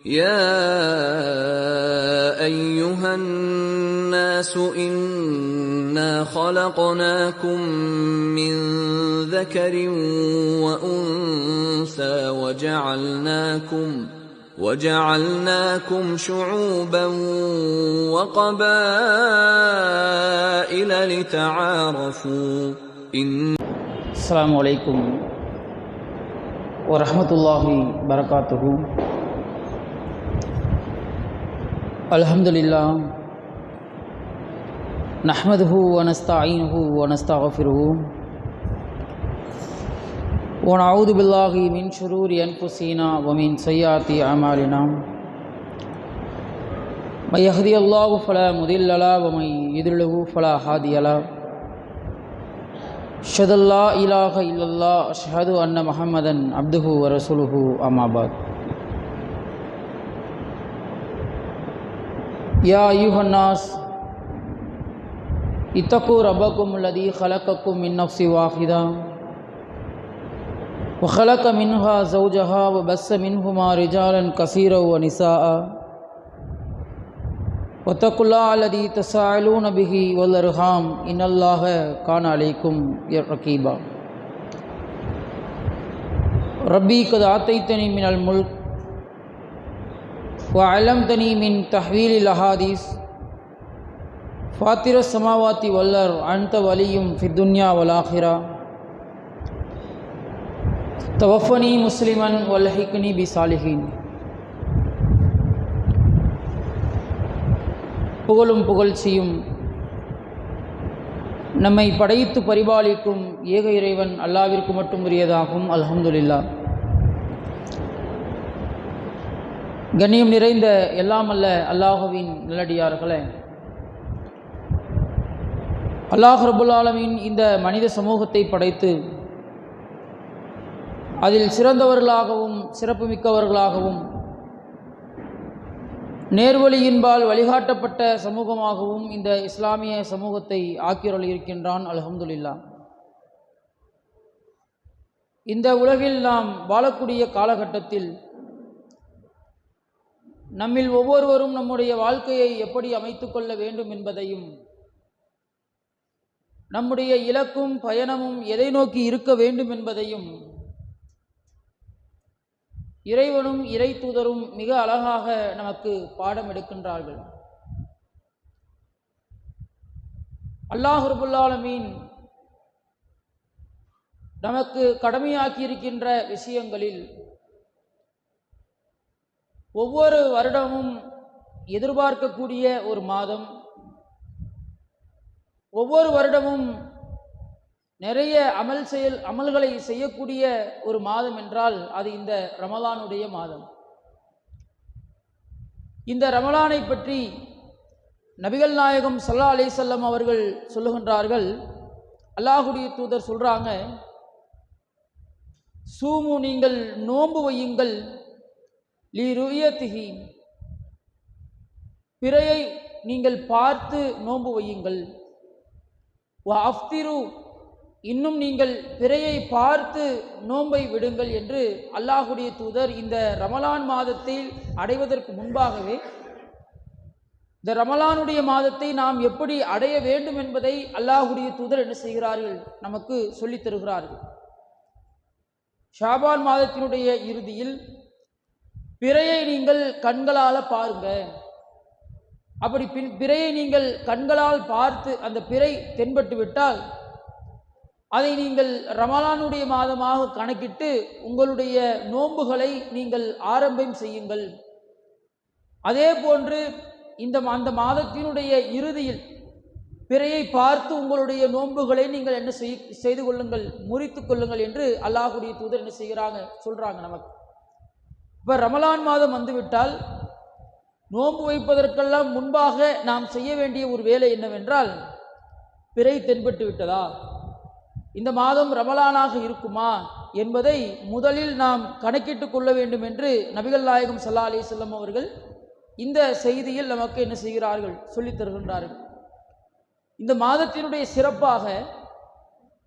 يا أيها الناس إنا خلقناكم من ذكر وأنثى وجعلناكم شعوبا وقبائل لتعارفوا. السلام عليكم ورحمة الله وبركاته. الحمد لله نحمده ونستعينه ونستغفره ونعوذ بالله من شرور أنفسنا ومن سيئات أعمالنا. من يهدي الله فلا مضل له ومن يضلل فلا هادي له. أشهد أن لا إله إلا الله أشهد أن محمدا عبده ورسوله أما بعد. يا أيها الناس اتقوا ربكم الذي خلقكم من نفس واحدة وخلق منها زوجها وبث منهما رجالا كثيرا ونساء واتقوا الله الذي تساءلون به والأرحام إن الله كان عليكم رقيبا. ربي قد آتيتني من الملك وعلمتني من تحويل الأحاديث فاطر السماوات والأرض أنت ولي في الدنيا والآخرة توفني مسلما والحقني بالصالحين. புகழும் புகழ்ச்சியும் நம்மை படைத்து பரிபாலிக்கும் ஏக இறைவன் அல்லாவிற்கு மட்டும் உரியதாகும். அல்ஹம்துலில்லாஹ். கண்ணியம் நிறைந்த எல்லாம் அல்ல அல்லாஹுவின் நல்லடியார்களே, அல்லாஹ் ரப்புல் ஆலமீன் இந்த மனித சமூகத்தை படைத்து அதில் சிறந்தவர்களாகவும் சிறப்புமிக்கவர்களாகவும் நேர்வழியின்பால் வழிகாட்டப்பட்ட சமூகமாகவும் இந்த இஸ்லாமிய சமூகத்தை ஆக்கியருள் இருக்கின்றான். அல்ஹம்துலில்லாஹ். இந்த உலகில் நாம் வாழக்கூடிய காலகட்டத்தில் நம்மில் ஒவ்வொருவரும் நம்முடைய வாழ்க்கையை எப்படி அமைத்து கொள்ள வேண்டும் என்பதையும் நம்முடைய இலக்கும் பயணமும் எதை நோக்கி இருக்க வேண்டும் என்பதையும் இறைவனும் இறை தூதரும் மிக அழகாக நமக்கு பாடம் எடுக்கின்றார்கள். அல்லாஹ் ரப்புல் ஆலமீன் நமக்கு கடமையாக்கி இருக்கின்ற விஷயங்களில் ஒவ்வொரு வருடமும் எதிர்பார்க்கக்கூடிய ஒரு மாதம், ஒவ்வொரு வருடமும் நிறைய அமல்களை செய்யக்கூடிய ஒரு மாதம் என்றால் அது இந்த ரமலானுடைய மாதம். இந்த ரமலானை பற்றி நபிகள் நாயகம் ஸல்லல்லாஹு அலைஹி வஸல்லம் அவர்கள் சொல்லுகின்றார்கள். அல்லாஹ்வுடைய தூதர் சொல்றாங்க, சூமு, நீங்கள் நோன்பு வையுங்கள், லி ருயத்திஹி, பிறையை நீங்கள் பார்த்து நோன்பு வையுங்கள், வ அஃப்திரு, இன்னும் நீங்கள் பிறையை பார்த்து நோன்பை விடுங்கள் என்று அல்லாஹுடைய தூதர் இந்த ரமலான் மாதத்தை அடைவதற்கு முன்பாகவே இந்த ரமலானுடைய மாதத்தை நாம் எப்படி அடைய வேண்டும் என்பதை அல்லாஹுடைய தூதர் என்ன செய்கிறார்கள், நமக்கு சொல்லித் தருகிறார்கள். ஷாபான் மாதத்தினுடைய இறுதியில் பிறையை நீங்கள் கண்களால் பாருங்க. அப்படி பிறையை நீங்கள் கண்களால் பார்த்து அந்த பிறை தென்பட்டு விட்டால் அதை நீங்கள் ரமலானுடைய மாதமாக கணக்கிட்டு உங்களுடைய நோன்புகளை நீங்கள் ஆரம்பம் செய்யுங்கள். அதே போன்று அந்த மாதத்தினுடைய இறுதியில் பிறையை பார்த்து உங்களுடைய நோன்புகளை நீங்கள் என்ன செய்து கொள்ளுங்கள், முறித்து கொள்ளுங்கள் என்று அல்லாஹ்வுடைய தூதர் என்ன செய்கிறாங்க, சொல்றாங்க நமக்கு. இப்போ ரமலான் மாதம் வந்துவிட்டால் நோன்பு வைப்பதற்கெல்லாம் முன்பாக நாம் செய்ய வேண்டிய ஒரு வேலை என்னவென்றால், பிறை தென்பட்டு விட்டதா, இந்த மாதம் ரமலானாக இருக்குமா என்பதை முதலில் நாம் கணக்கிட்டு கொள்ள வேண்டும் என்று நபிகள் நாயகம் ஸல்லல்லாஹு அலைஹி வஸல்லம் அவர்கள் இந்த செய்தியில் நமக்கு என்ன செய்கிறார்கள், சொல்லித் தருகின்றார்கள். இந்த மாதத்தினுடைய சிறப்பாக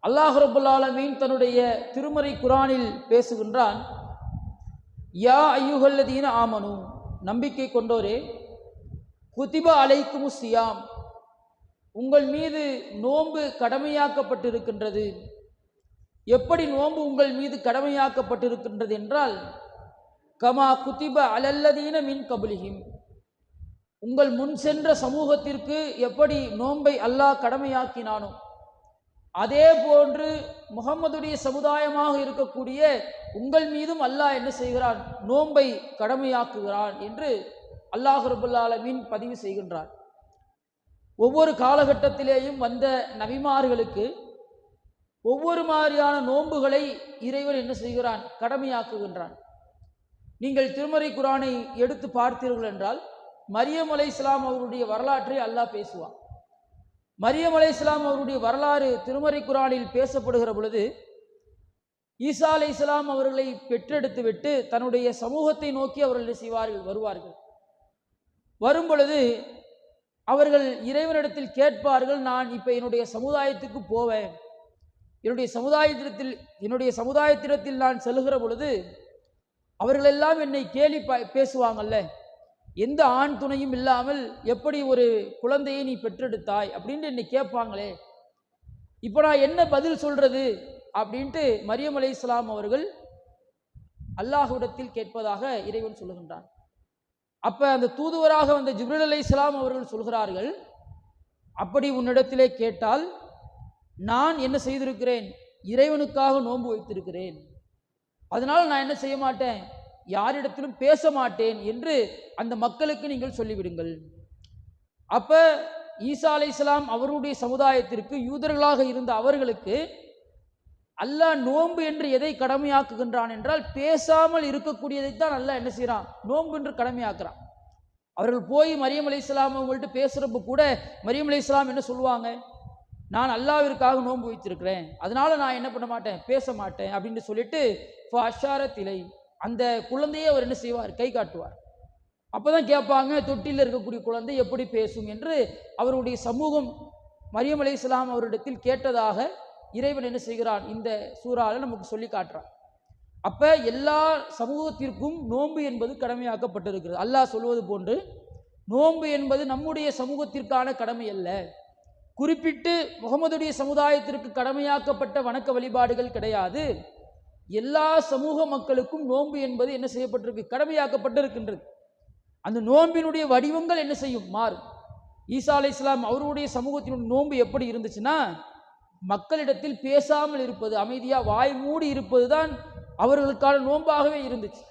அல்லாஹ் ரப்புல் ஆலமீன் தன்னுடைய திருமறை குர்ஆனில் பேசுகின்றான். யா அய்யுஹல்லதீன ஆமனு, நம்பிக்கை கொண்டோரே, குதிபா அலைக்குமு சியாம், உங்கள் மீது நோன்பு கடமையாக்கப்பட்டிருக்கின்றது. எப்படி நோன்பு உங்கள் மீது கடமையாக்கப்பட்டிருக்கின்றது என்றால், கமா குதிப அலல்லதீன மின் கபுலிஹிம், உங்கள் முன் சென்ற சமூகத்திற்கு எப்படி நோன்பை அல்லாஹ் கடமையாக்கினானோ அதே போன்று முகம்மதுடைய சமுதாயமாக இருக்கக்கூடிய உங்கள் மீதும் அல்லாஹ் என்ன செய்கிறான், நோன்பை கடமையாக்குகிறான் என்று அல்லாஹ் ரப்பல் ஆலமீன் பதிவு செய்கின்றார். ஒவ்வொரு காலகட்டத்திலேயும் வந்த நபிமார்களுக்கு ஒவ்வொரு மாதிரியான நோன்புகளை இறைவன் என்ன செய்கிறான், கடமையாக்குகின்றான். நீங்கள் திருமறை குரானை எடுத்து பார்த்தீர்கள் என்றால், மரியம் அலைஹிஸ்ஸலாம் அவருடைய வரலாற்றை அல்லாஹ் பேசுவான். மரியம் அலைஹிஸ்ஸலாம் அவருடைய வரலாறு திருமறை குரானில் பேசப்படுகிற பொழுது, ஈசா அலைஹிஸ்ஸலாம் அவர்களை பெற்றெடுத்து விட்டு தன்னுடைய சமூகத்தை நோக்கி அவர்கள் செய்வார்கள், வருவார்கள். வரும் பொழுது அவர்கள் இறைவனிடத்தில் கேட்பார்கள், நான் இப்போ என்னுடைய சமுதாயத்துக்கு போவேன், என்னுடைய சமுதாயத்திடத்தில் நான் செல்கிற பொழுது அவர்களெல்லாம் என்னை கேலி பேசுவாங்கல்ல, எந்த ஆண் துணையும் இல்லாமல் எப்படி ஒரு குழந்தையை நீ பெற்றெடுத்தாய் அப்படின்ட்டு என்னை கேட்பாங்களே, இப்போ நான் என்ன பதில் சொல்றது அப்படின்ட்டு மரியம் அலைஹிஸ்ஸலாம் அவர்கள் அல்லாஹ்விடத்தில் கேட்பதாக இறைவன் சொல்லுகின்றான். அப்ப அந்த தூதுவராக வந்த ஜிப்ரீல் அலைஹிஸ்ஸலாம் அவர்கள் சொல்கிறார்கள், அப்படி உன்னிடத்திலே கேட்டால் நான் என்ன செய்திருக்கிறேன், இறைவனுக்காக நோன்பு வைத்திருக்கிறேன், அதனால் நான் என்ன செய்ய மாட்டேன், யாரிடத்திலும் பேச மாட்டேன் என்று அந்த மக்களுக்கு நீங்கள் சொல்லிவிடுங்கள். அப்ப ஈசா அலைஹிஸ்ஸலாம் அவருடைய சமுதாயத்திற்கு, யூதர்களாக இருந்த அவர்களுக்கு அல்லாஹ் நோன்பு என்று எதை கடமையாக்குகின்றான் என்றால், பேசாமல் இருக்கக்கூடியதைத்தான் அல்லாஹ் என்ன செய்யறான், நோன்பு என்று கடமையாக்குறான். அவர்கள் போய் மரியம் அலைஹிஸ்ஸலாம் அவங்கள்ட்ட பேசுறப்ப கூட மரியம் அலைஹிஸ்ஸலாம் என்ன சொல்லுவாங்க, நான் அல்லாஹ்விற்காக நோன்பு வைத்திருக்கிறேன், அதனால நான் என்ன பண்ண மாட்டேன், பேச மாட்டேன் அப்படின்னு சொல்லிட்டு ஃபஅஷாரத்திலை, அந்த குழந்தையை அவர் என்ன செய்வார், கை காட்டுவார். அப்பதான் கேட்பாங்க, தொட்டியில் இருக்கக்கூடிய குழந்தை எப்படி பேசும் என்று அவருடைய சமூகம் மரியம் அலைஹிஸ்ஸலாம் அவரிடத்தில் கேட்டதாக இறைவன் என்ன செய்கிறான், இந்த சூறால நமக்கு சொல்லி காட்டுறான். அப்ப எல்லா சமூகத்திற்கும் நோன்பு என்பது கடமையாக்கப்பட்டிருக்கிறது. அல்லாஹ் சொல்வது போன்று நோன்பு என்பது நம்முடைய சமூகத்திற்கான கடமை அல்ல, குறிப்பிட்டு முகமதுடைய சமுதாயத்திற்கு கடமையாக்கப்பட்ட வணக்க வழிபாடுகள் கிடையாது. எல்லா சமூக மக்களுக்கும் நோன்பு என்பது என்ன செய்யப்பட்டிருக்கு, கடமையாக்கப்பட்டிருக்கின்றது. அந்த நோன்பினுடைய வடிவங்கள் என்ன செய்யும், மாறும். ஈசா அலைஹிஸ்ஸலாம் அவருடைய சமூகத்தினுடைய நோன்பு எப்படி இருந்துச்சுன்னா, மக்களிடத்தில் பேசாமல் இருப்பது, அமைதியா வாய் மூடி இருப்பது தான் அவர்களுக்கான நோன்பாகவே இருந்துச்சு.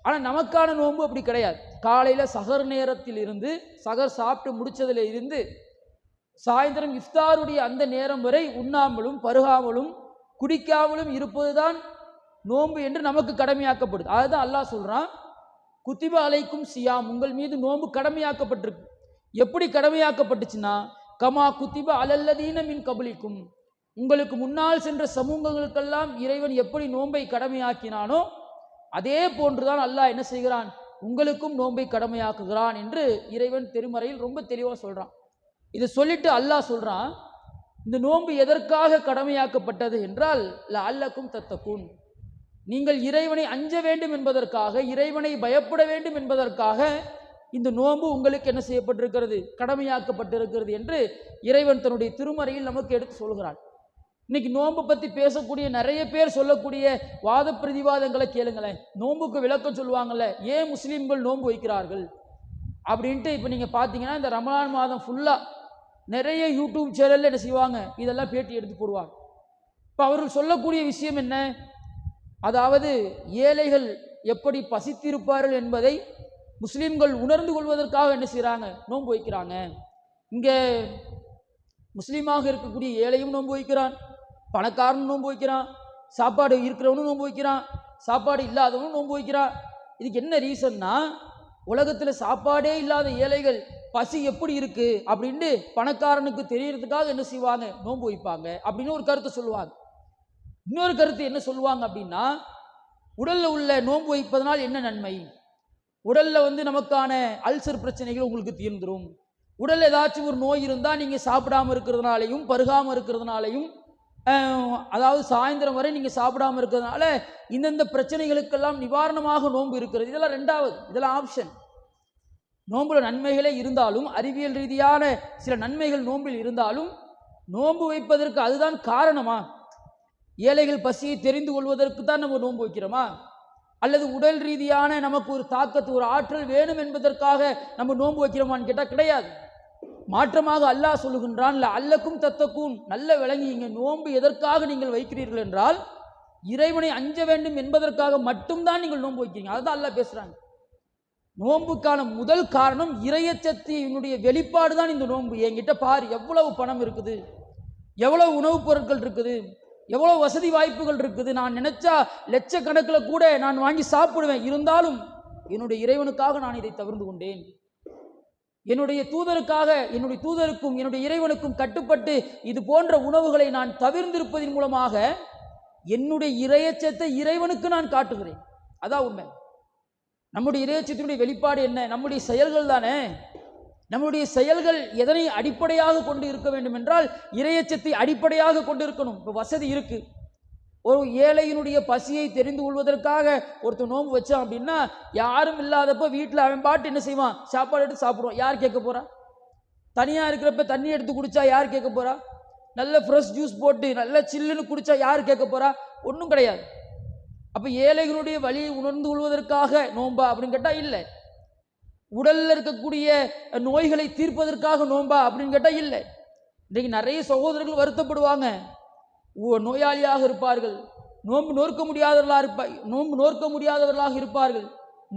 ஆனா நமக்கான நோன்பு அப்படி கிடையாது. காலையில சகர் நேரத்தில் இருந்து, சகர் சாப்பிட்டு முடிச்சதுல இருந்து சாயந்தரம் இஃப்தாருடைய அந்த நேரம் வரை உண்ணாமலும் பருகாமலும் குடிக்காமலும் இருப்பதுதான் நோன்பு என்று நமக்கு கடமையாக்கப்படுது. அதுதான் அல்லாஹ் சொல்றான், குத்திபா அலைக்கும் சியாம், உங்கள் மீது நோன்பு கடமையாக்கப்பட்டிருக்கு. எப்படி கடமையாக்கப்பட்டுச்சுன்னா, கமா குத்திபா அலல்லதீன மின் கபுலிக்கும், உங்களுக்கு முன்னால் சென்ற சமூகங்களுக்கெல்லாம் இறைவன் எப்படி நோன்பை கடமையாக்கினானோ அதே போன்றுதான் அல்லாஹ் என்ன செய்கிறான், உங்களுக்கும் நோன்பை கடமையாக்குகிறான் என்று இறைவன் திருமறையில் ரொம்ப தெளிவாக சொல்றான். இதை சொல்லிட்டு அல்லாஹ் சொல்றான், இந்த நோன்பு எதற்காக கடமையாக்கப்பட்டது என்றால், லஅல்லக்கும் தத்தகூன், நீங்கள் இறைவனை அஞ்ச வேண்டும் என்பதற்காக, இறைவனை பயப்பட வேண்டும் என்பதற்காக இந்த நோன்பு உங்களுக்கு என்ன செய்யப்பட்டிருக்கிறது, கடமையாக்கப்பட்டிருக்கிறது என்று இறைவன் தன்னுடைய திருமறையில் நமக்கு எடுத்து சொல்கிறான். இன்னைக்கு நோன்பு பற்றி பேசக்கூடிய நிறைய பேர் சொல்லக்கூடிய வாத பிரதிவாதங்களை கேளுங்களேன். நோன்புக்கு விளக்கம் சொல்லுவாங்கல்ல, ஏன் முஸ்லீம்கள் நோன்பு வைக்கிறார்கள் அப்படின்ட்டு. இப்போ நீங்கள் பார்த்தீங்கன்னா இந்த ரமலான் மாதம் ஃபுல்லாக நிறைய யூடியூப் சேனலில் என்ன செய்வாங்க, இதெல்லாம் பேட்டி எடுத்து போடுவாங்க. இப்போ அவர்கள் சொல்லக்கூடிய விஷயம் என்ன, அதாவது ஏழைகள் எப்படி பசித்திருப்பார்கள் என்பதை முஸ்லீம்கள் உணர்ந்து கொள்வதற்காக என்ன செய்கிறாங்க, நோன்பு வைக்கிறாங்க. இங்கே முஸ்லீமாக இருக்கக்கூடிய ஏழையும் நோன்பு வைக்கிறான், பணக்காரனும் நோன்பு வைக்கிறான், சாப்பாடு இருக்கிறவனும் நோன்பு வைக்கிறான், சாப்பாடு இல்லாதவனும் நோன்பு வைக்கிறான். இதுக்கு என்ன ரீசன்னா, உலகத்தில் சாப்பாடே இல்லாத ஏழைகள் பசி எப்படி இருக்கு அப்படின்னு பணக்காரனுக்கு தெரியறதுக்காக என்ன செய்வாங்க, நோன்பு வைப்பாங்க அப்படின்னு ஒரு கருத்தை சொல்லுவாங்க. இன்னொரு கருத்து என்ன சொல்லுவாங்க அப்படின்னா, உடல்ல உள்ள நோன்பு வைப்பதனால் என்ன நன்மை, உடல்ல நமக்கான அல்சர் பிரச்சனைகள் உங்களுக்கு தீர்ந்துடும், உடல் ஏதாச்சும் ஒரு நோய் இருந்தால் நீங்கள் சாப்பிடாமல் இருக்கிறதுனாலையும் பருகாமல் இருக்கிறதுனாலையும், அதாவது சாயந்தரம் வரை நீங்கள் சாப்பிடாமல் இருக்கிறதுனால இந்தந்த பிரச்சனைகளுக்கெல்லாம் நிவாரணமாக நோன்பு இருக்கிறது. இதெல்லாம் ரெண்டாவது, இதெல்லாம் ஆப்ஷன். நோன்புல நன்மைகளே இருந்தாலும், அறிவியல் ரீதியான சில நன்மைகள் நோன்பில் இருந்தாலும், நோன்பு வைப்பதற்கு அதுதான் காரணமா? ஏழைகள் பசியை தெரிந்து கொள்வதற்கு தான் நம்ம நோன்பு வைக்கிறோமா? அல்லது உடல் ரீதியான நமக்கு ஒரு தாக்கத்து, ஒரு ஆற்றல் வேணும் என்பதற்காக நம்ம நோன்பு வைக்கிறோமான்னு கேட்டால் கிடையாது. மாற்றமாக அல்லாஹ் சொல்லுகின்றான், அல்லக்கும் தத்தக்கும், நல்ல விளங்கிங்க, நோன்பு எதற்காக நீங்கள் வைக்கிறீர்கள் என்றால் இறைவனை அஞ்ச வேண்டும் என்பதற்காக மட்டும்தான் நீங்கள் நோன்பு வைக்கிறீங்க. அதுதான் அல்லாஹ் பேசுறாங்க. நோன்புக்கான முதல் காரணம் இறையச்சத்தினுடைய வெளிப்பாடு தான் இந்த நோன்பு. என்கிட்ட பார், எவ்வளவு பணம் இருக்குது, எவ்வளவு உணவுப் பொருட்கள் இருக்குது, எவ்வளவு வசதி வாய்ப்புகள் இருக்குது, நான் நினைச்சா லட்சக்கணக்கில் கூட நான் வாங்கி சாப்பிடுவேன், இருந்தாலும் என்னுடைய இறைவனுக்காக நான் இதை தவிர்த்து கொண்டேன். என்னுடைய தூதருக்காக, என்னுடைய தூதருக்கும் என்னுடைய இறைவனுக்கும் கட்டுப்பட்டு இது போன்ற உணவுகளை நான் தவிர்ந்திருப்பதன் மூலமாக என்னுடைய இறையச்சத்தை இறைவனுக்கு நான் காட்டுகிறேன். அதான் உண்மை. நம்முடைய இறையச்சத்தினுடைய வெளிப்பாடு என்ன? நம்முடைய செயல்கள் தானே. நம்முடைய செயல்கள் எதனை அடிப்படையாக கொண்டு இருக்க வேண்டும் என்றால் இறையச்சத்தை அடிப்படையாக கொண்டு இருக்கணும். இப்போ வசதி இருக்கு, ஒரு ஏழையினுடைய பசியை தெரிந்து கொள்வதற்காக ஒருத்தர் நோன்பு வச்சான் அப்படின்னா, யாரும் இல்லாதப்ப வீட்டில் அவன் பாட்டு என்ன செய்வான், சாப்பாடு எடுத்து சாப்பிடுவான். யார் கேட்க போறா? தனியாக இருக்கிறப்ப தண்ணி எடுத்து குடிச்சா யார் கேட்க போறா? நல்ல ஃப்ரெஷ் ஜூஸ் போட்டு நல்ல சில்லுன்னு குடிச்சா யார் கேட்க போறா? ஒன்றும் கிடையாது. அப்போ ஏழைகளுடைய வழியை உணர்ந்து கொள்வதற்காக நோன்பா அப்படின்னு கேட்டால் இல்லை. உடலில் இருக்கக்கூடிய நோய்களை தீர்ப்பதற்காக நோன்பா அப்படின்னு கேட்டால் இல்லை. இன்றைக்கு நிறைய சகோதரர்கள் வருத்தப்படுவாங்க, நோயாளியாக இருப்பார்கள், நோன்பு நோக்க முடியாதவர்களாக இருப்பார்கள்,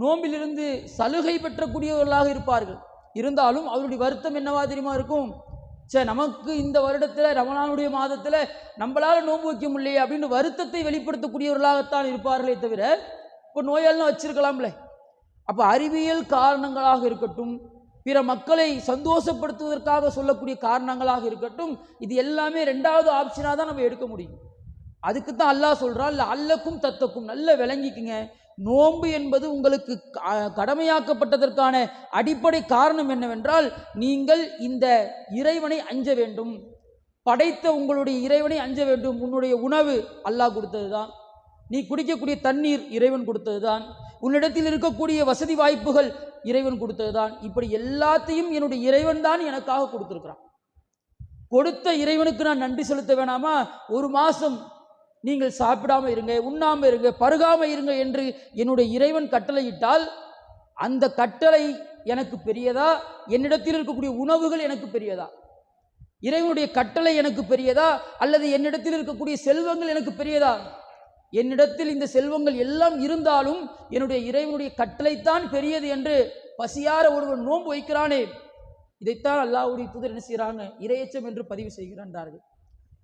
நோம்பிலிருந்து சலுகை பெற்றக்கூடியவர்களாக இருப்பார்கள். இருந்தாலும் அவருடைய வருத்தம் என்னவா தெரியுமா இருக்கும்? சே, நமக்கு இந்த வருடத்தில் ரமலானுடைய மாதத்தில் நம்மளால நோன்பு வைக்க முடியலையே அப்படின்னு வருத்தத்தை வெளிப்படுத்தக்கூடியவர்களாகத்தான் இருப்பார்களே தவிர இப்போ நோயாளிலாம் வச்சிருக்கலாம்ல. அப்போ அறிவியல் காரணங்களாக இருக்கட்டும், பிற மக்களை சந்தோஷப்படுத்துவதற்காக சொல்லக்கூடிய காரணங்களாக இருக்கட்டும், இது எல்லாமே ரெண்டாவது ஆப்ஷனாக தான் நம்ம எடுக்க முடியும். அதுக்கு தான் அல்லாஹ் சொல்றான், அல்லக்கும் தத்தக்கும், நல்ல விளங்கிக்குங்க, நோன்பு என்பது உங்களுக்கு கடமையாக்கப்பட்டதற்கான அடிப்படை காரணம் என்னவென்றால் நீங்கள் இந்த இறைவனை அஞ்ச வேண்டும், படைத்த உங்களுடைய இறைவனை அஞ்ச வேண்டும். உன்னுடைய உணவு அல்லாஹ் கொடுத்தது தான், நீ குடிக்கக்கூடிய தண்ணீர் இறைவன் கொடுத்தது தான், உன்னிடத்தில் இருக்கக்கூடிய வசதி வாய்ப்புகள் இறைவன் கொடுத்தது தான். இப்படி எல்லாத்தையும் என்னுடைய இறைவன் தான் எனக்காக கொடுத்திருக்கிறான். கொடுத்த இறைவனுக்கு நான் நன்றி செலுத்த வேணாமா? ஒரு மாசம் நீங்கள் சாப்பிடாம இருங்க, உண்ணாம இருங்க, பருகாம இருங்க என்று என்னுடைய இறைவன் கட்டளையிட்டால் அந்த கட்டளை எனக்கு பெரியதா, என்னிடத்தில் இருக்கக்கூடிய உணவுகள் எனக்கு பெரியதா? இறைவனுடைய கட்டளை எனக்கு பெரியதா, அல்லது என்னிடத்தில் இருக்கக்கூடிய செல்வங்கள் எனக்கு பெரியதா? என்னிடத்தில் இந்த செல்வங்கள் எல்லாம் இருந்தாலும் என்னுடைய இறைவனுடைய கட்டளைத்தான் பெரியது என்று பசியார ஒருவன் நோன்பு வைக்கிறானே, இதைத்தான் அல்லாஹ்வுடைய தூதர் என்ன செய்கிறாங்க, இறையச்சம் என்று பதிவு செய்கிறார்கள்.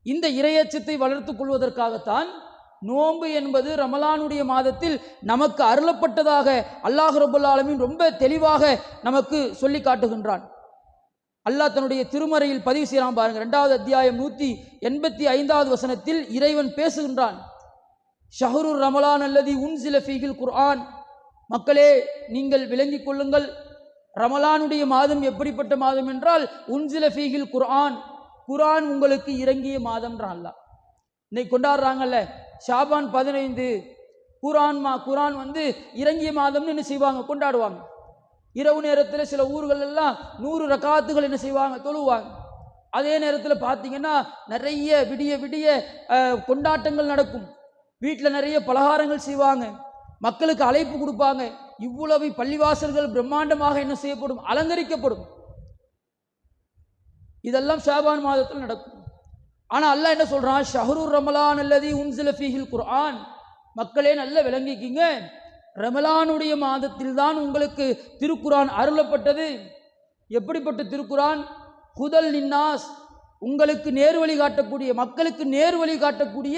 இந்த இறையச்சத்தை வளர்த்துக் கொள்வதற்காகத்தான் நோன்பு என்பது ரமலானுடைய மாதத்தில் நமக்கு அருளப்பட்டதாக அல்லாஹ் ரப்பல் ஆலமீன் ரொம்ப தெளிவாக நமக்கு சொல்லி காட்டுகின்றான். அல்லாஹ் தன்னுடைய திருமறையில் பதிவு செய்யலாம் பாருங்க. 2வது அத்தியாயம் 185வது வசனத்தில் இறைவன் பேசுகின்றான். ஷஹ்ரு ரமலான் அல்லதி உன்சில ஃபீஹில் குர்ஆன், மக்களே நீங்கள் விளங்கிக் கொள்ளுங்கள், ரமலானுடைய மாதம் எப்படிப்பட்ட மாதம் என்றால் உன்சில ஃபீஹில் குர்ஆன், குர்ஆன் உங்களுக்கு இறங்கிய மாதம்ன்றான் அல்லாஹ். இன்னைக்கு கொண்டாடுறாங்கல்ல ஷாபான் 15, குர்ஆன் வந்து இறங்கிய மாதம்னு என்ன செய்வாங்க, கொண்டாடுவாங்க. இரவு நேரத்தில் சில ஊர்கள் எல்லாம் 100 ரக்காத்துகள் என்ன செய்வாங்க, தொழுவாங்க. அதே நேரத்தில் பார்த்தீங்கன்னா நிறைய விடிய விடிய கொண்டாட்டங்கள் நடக்கும். வீட்டில் நிறைய பலகாரங்கள் செய்வாங்க, மக்களுக்கு அழைப்பு கொடுப்பாங்க. இவ்வளவு பள்ளிவாசல்கள் பிரம்மாண்டமாக என்ன செய்யப்படும், அலங்கரிக்கப்படும். இதெல்லாம் ஷாபான் மாதத்தில் நடக்கும். ஆனால் அல்லாஹ் என்ன சொல்றான், ஷஹ்ரு ரமலான் அல்லதி உன்சில ஃபீஹில் குர்ஆன், மக்களே நல்ல விளங்கிக்கிங்க, ரமலானுடைய மாதத்தில் தான் உங்களுக்கு திருக்குரான் அருளப்பட்டது. எப்படிப்பட்ட திருக்குரான்? ஹுதல் லின்னாஸ், உங்களுக்கு நேர்வழி காட்டக்கூடிய, மக்களுக்கு நேர்வழி காட்டக்கூடிய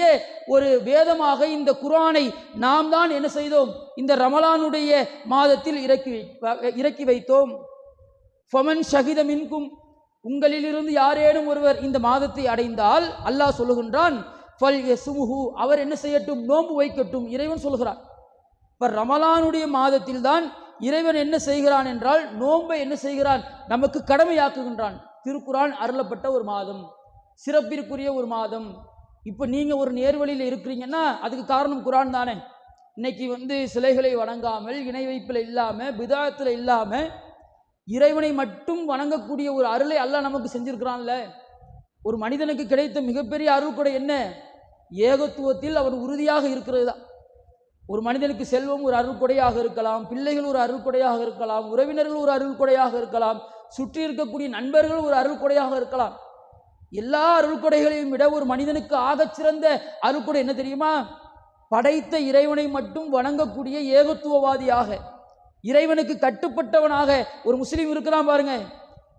ஒரு வேதமாக இந்த குர்ஆனை நாம் தான் என்ன செய்தோம், இந்த ரமலானுடைய மாதத்தில் இறக்கி வைத்தோம். ஃபமன் ஷஹித மின்கும், உங்களிலிருந்து யாரேனும் ஒருவர் இந்த மாதத்தை அடைந்தால் அல்லாஹ் சொல்லுகின்றான், ஃபல் யஸ்முஹு, அவர் என்ன செய்யட்டும், நோன்பு வைக்கட்டும். இறைவன் சொல்கிறான். இப்போ ரமலானுடைய மாதத்தில் தான் இறைவன் என்ன செய்கிறான் என்றால் நோன்பை என்ன செய்கிறான், நமக்கு கடமையாக்குகின்றான். திருக்குரான் அருளப்பட்ட ஒரு மாதம், சிறப்பிற்குரிய ஒரு மாதம். இப்போ நீங்கள் ஒரு நேர்வழியில் இருக்கிறீங்கன்னா அதுக்கு காரணம் குரான் தானே. இன்னைக்கு வந்து சிலைகளை வணங்காமல், இணை வைப்பில் இல்லாமல், பிதாத்தில் இல்லாமல் இறைவனை மட்டும் வணங்கக்கூடிய ஒரு அருளை அல்லாஹ் நமக்கு செஞ்சிருக்கிறான்ல. ஒரு மனிதனுக்கு கிடைத்த மிகப்பெரிய அருள் கூட என்ன? ஏகத்துவத்தில் அவன் உறுதியாக இருக்கிறது தான். ஒரு மனிதனுக்கு செல்வம் ஒரு அருள்கொடையாக இருக்கலாம், பிள்ளைகள் ஒரு அருள்கொடையாக இருக்கலாம், உறவினர்கள் ஒரு அருள்கொடையாக இருக்கலாம், சுற்றி இருக்கக்கூடிய நண்பர்கள் ஒரு அருள்கொடையாக இருக்கலாம். எல்லா அருள்கொடைகளையும் விட ஒரு மனிதனுக்கு ஆகச் சிறந்த அருள்கொடை என்ன தெரியுமா? படைத்த இறைவனை மட்டும் வணங்கக்கூடிய ஏகத்துவவாதியாக, இறைவனுக்கு கட்டுப்பட்டவனாக ஒரு முஸ்லீம் இருக்கிறான் பாருங்க.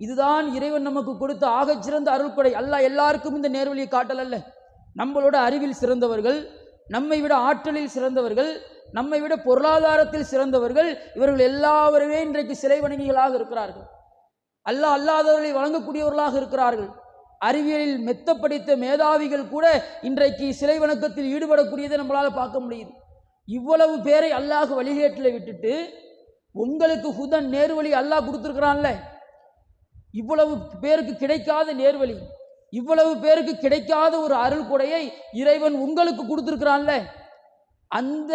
இதுதான் இறைவன் நமக்கு கொடுத்த ஆகச் சிறந்த அருள்கொடை. அல்லாஹ் எல்லாருக்கும் இந்த நேர்வழியை காட்டல் அல்ல. நம்மளோட அறிவில் சிறந்தவர்கள், நம்மை விட ஆற்றலில் சிறந்தவர்கள், நம்மை விட பொருளாதாரத்தில் சிறந்தவர்கள், இவர்கள் எல்லாருமே இன்றைக்கு சிலை வணங்கிகளாக இருக்கிறார்கள். அல்லாஹ் அல்லாதவர்களை வணங்கக்கூடியவர்களாக இருக்கிறார்கள். அறிவியலில் மெத்த படித்த மேதாவிகள் கூட இன்றைக்கு சிலை வணக்கத்தில் ஈடுபடக்கூடியதை நம்மளால பார்க்க முடியுது. இவ்வளவு பேரை அல்லாஹ் வழிகேட்டில் விட்டுட்டு உங்களுக்கு ஹுதன் நேர்வழி அல்லாஹ் கொடுத்துருக்கிறான்ல. இவ்வளவு பேருக்கு கிடைக்காத நேர்வழி, இவ்வளவு பேருக்கு கிடைக்காத ஒரு அருள் கொடையை இறைவன் உங்களுக்கு கொடுத்துருக்கிறான்ல. அந்த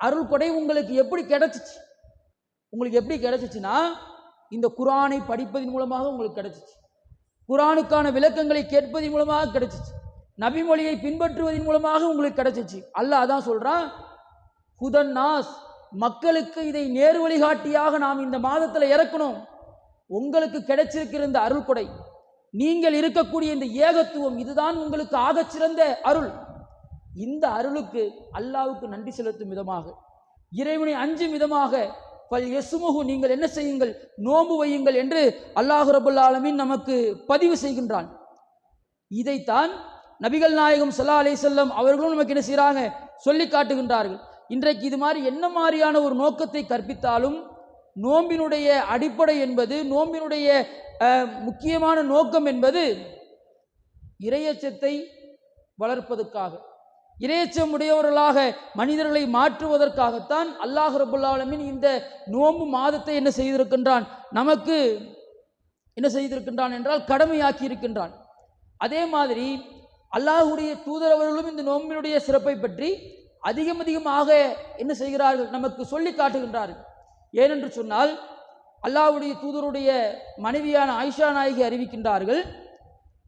அருள் கொடை உங்களுக்கு எப்படி கிடைச்சிச்சு? உங்களுக்கு எப்படி கிடைச்சிச்சுன்னா, இந்த குர்ஆனை படிப்பதன் மூலமாக உங்களுக்கு கிடைச்சிச்சு. குர்ஆனுக்கான விளக்கங்களை கேட்பதன் மூலமாக கிடைச்சிச்சு. நபிமொழியை பின்பற்றுவதன் மூலமாக உங்களுக்கு கிடைச்சிச்சு. அல்லாஹ் அதான் சொல்றான், ஹுதன் நாஸ், மக்களுக்கு இதை நேர் வழிகாட்டியாக நாம் இந்த மாதத்தில் இறக்கணும். உங்களுக்கு கிடைச்சிருக்கிற இந்த அருள் கொடை, நீங்கள் இருக்கக்கூடிய இந்த ஏகத்துவம், இதுதான் உங்களுக்கு ஆகச்சிறந்த அருள். இந்த அருளுக்கு அல்லாஹ்வுக்கு நன்றி செலுத்தும் விதமாக, இறைவனை அஞ்சும் விதமாக நீங்கள் என்ன செய்யுங்கள்? நோன்பு வையுங்கள் என்று அல்லாஹ் ரப்பல் ஆலமீன் நமக்கு பதிவு செய்கின்றான். இதைத்தான் நபிகள் நாயகம் ஸல்லல்லாஹு அலைஹி வஸல்லம் அவர்களும் நமக்கு என்ன செய்கிறாங்க? சொல்லி காட்டுகின்றார்கள். இன்றைக்கு இது மாதிரி என்ன மாதிரியான ஒரு நோக்கத்தை கற்பித்தாலும், நோம்பினுடைய அடிப்படை என்பது, நோம்பினுடைய முக்கியமான நோக்கம் என்பது இறையச்சத்தை வளர்ப்பதற்காக, இறையச்சம் உடையவர்களாக மனிதர்களை மாற்றுவதற்காகத்தான் அல்லாஹ் ரப்பல் ஆலமீன் இந்த நோன்பு மாதத்தை என்ன செய்திருக்கின்றான்? நமக்கு என்ன செய்திருக்கின்றான் என்றால் கடமையாக்கி இருக்கின்றான். அதே மாதிரி அல்லாஹ்வுடைய தூதரவர்களும் இந்த நோம்பினுடைய சிறப்பை பற்றி அதிகமாக என்ன செய்கிறார்கள்? நமக்கு சொல்லி காட்டுகின்றார்கள். ஏனென்று சொன்னால், அல்லாஹ்வுடைய தூதருடைய மனைவியான ஆயிஷா நாயகி அறிவிக்கின்றார்கள்,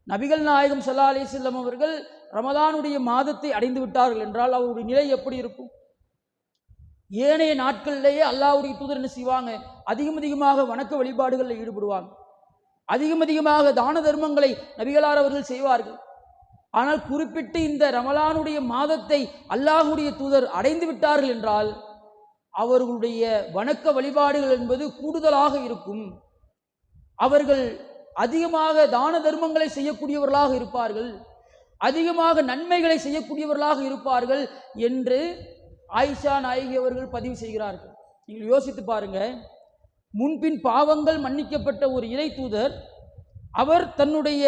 நபிகள் நாயகம் ஸல்லல்லாஹு அலைஹி வஸல்லம் அவர்கள் ரமலானுடைய மாதத்தை அடைந்து விட்டார்கள் என்றால் அவருடைய நிலை எப்படி இருக்கும்? ஏனைய நாட்களிலேயே அல்லாஹ்வுடைய தூதர் என்ன செய்வாங்க? அதிகமாக வணக்க வழிபாடுகளில் ஈடுபடுவாங்க. அதிகமாக தான தர்மங்களை நபிகளார் அவர்கள் செய்வார்கள். ஆனால் குறிப்பிட்டு இந்த ரமலானுடைய மாதத்தை அல்லாஹ்வுடைய தூதர் அடைந்து விட்டார்கள் என்றால் அவர்களுடைய வணக்க வழிபாடுகள் என்பது கூடுதலாக இருக்கும். அவர்கள் அதிகமாக தான தர்மங்களை செய்யக்கூடியவர்களாக இருப்பார்கள், அதிகமாக நன்மைகளை செய்யக்கூடியவர்களாக இருப்பார்கள் என்று ஆயிஷா நாயகி அவர்கள் பதிவு செய்கிறார்கள். நீங்கள் யோசித்து பாருங்க, முன்பின் பாவங்கள் மன்னிக்கப்பட்ட ஒரு இறை தூதர், அவர் தன்னுடைய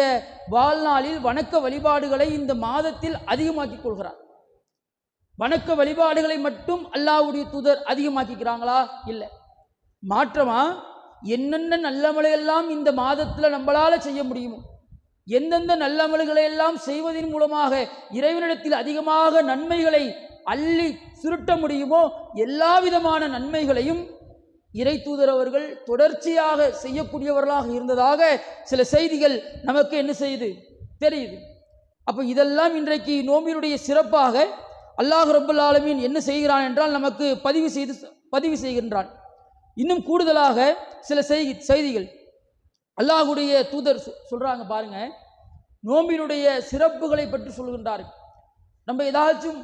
வாழ்நாளில் வணக்க வழிபாடுகளை இந்த மாதத்தில் அதிகமாக்கிக் கொள்கிறார். வணக்க வழிபாடுகளை மட்டும் அல்லாஹ்வுடைய தூதர் அதிகமாக்கிக்கிறாங்களா? இல்லை. மாற்றமா என்னென்ன நல்லமலையெல்லாம் இந்த மாதத்தில் நம்மளால செய்ய முடியுமோ, எந்தெந்த நல்லமல்களை எல்லாம் செய்வதன் மூலமாக இறைவனிடத்தில் அதிகமாக நன்மைகளை அள்ளி சுருட்ட முடியுமோ, எல்லா விதமான நன்மைகளையும் இறை தூதர் அவர்கள் தொடர்ச்சியாக செய்யக்கூடியவர்களாக இருந்ததாக சில செய்திகள் நமக்கு என்ன செய்யுது? தெரியுது. அப்போ இதெல்லாம் இன்றைக்கு நோம்பினுடைய சிறப்பாக அல்லாஹ் ரப்பல் ஆலமீன் என்ன செய்கிறான் என்றால் நமக்கு பதிவு செய்கின்றான். இன்னும் கூடுதலாக சில செய்திகள் அல்லாஹ்வுடைய தூதர் சொல்றாங்க பாருங்க. நோம்பினுடைய சிறப்புகளை பற்றி சொல்கின்றார்கள். நம்ம ஏதாச்சும்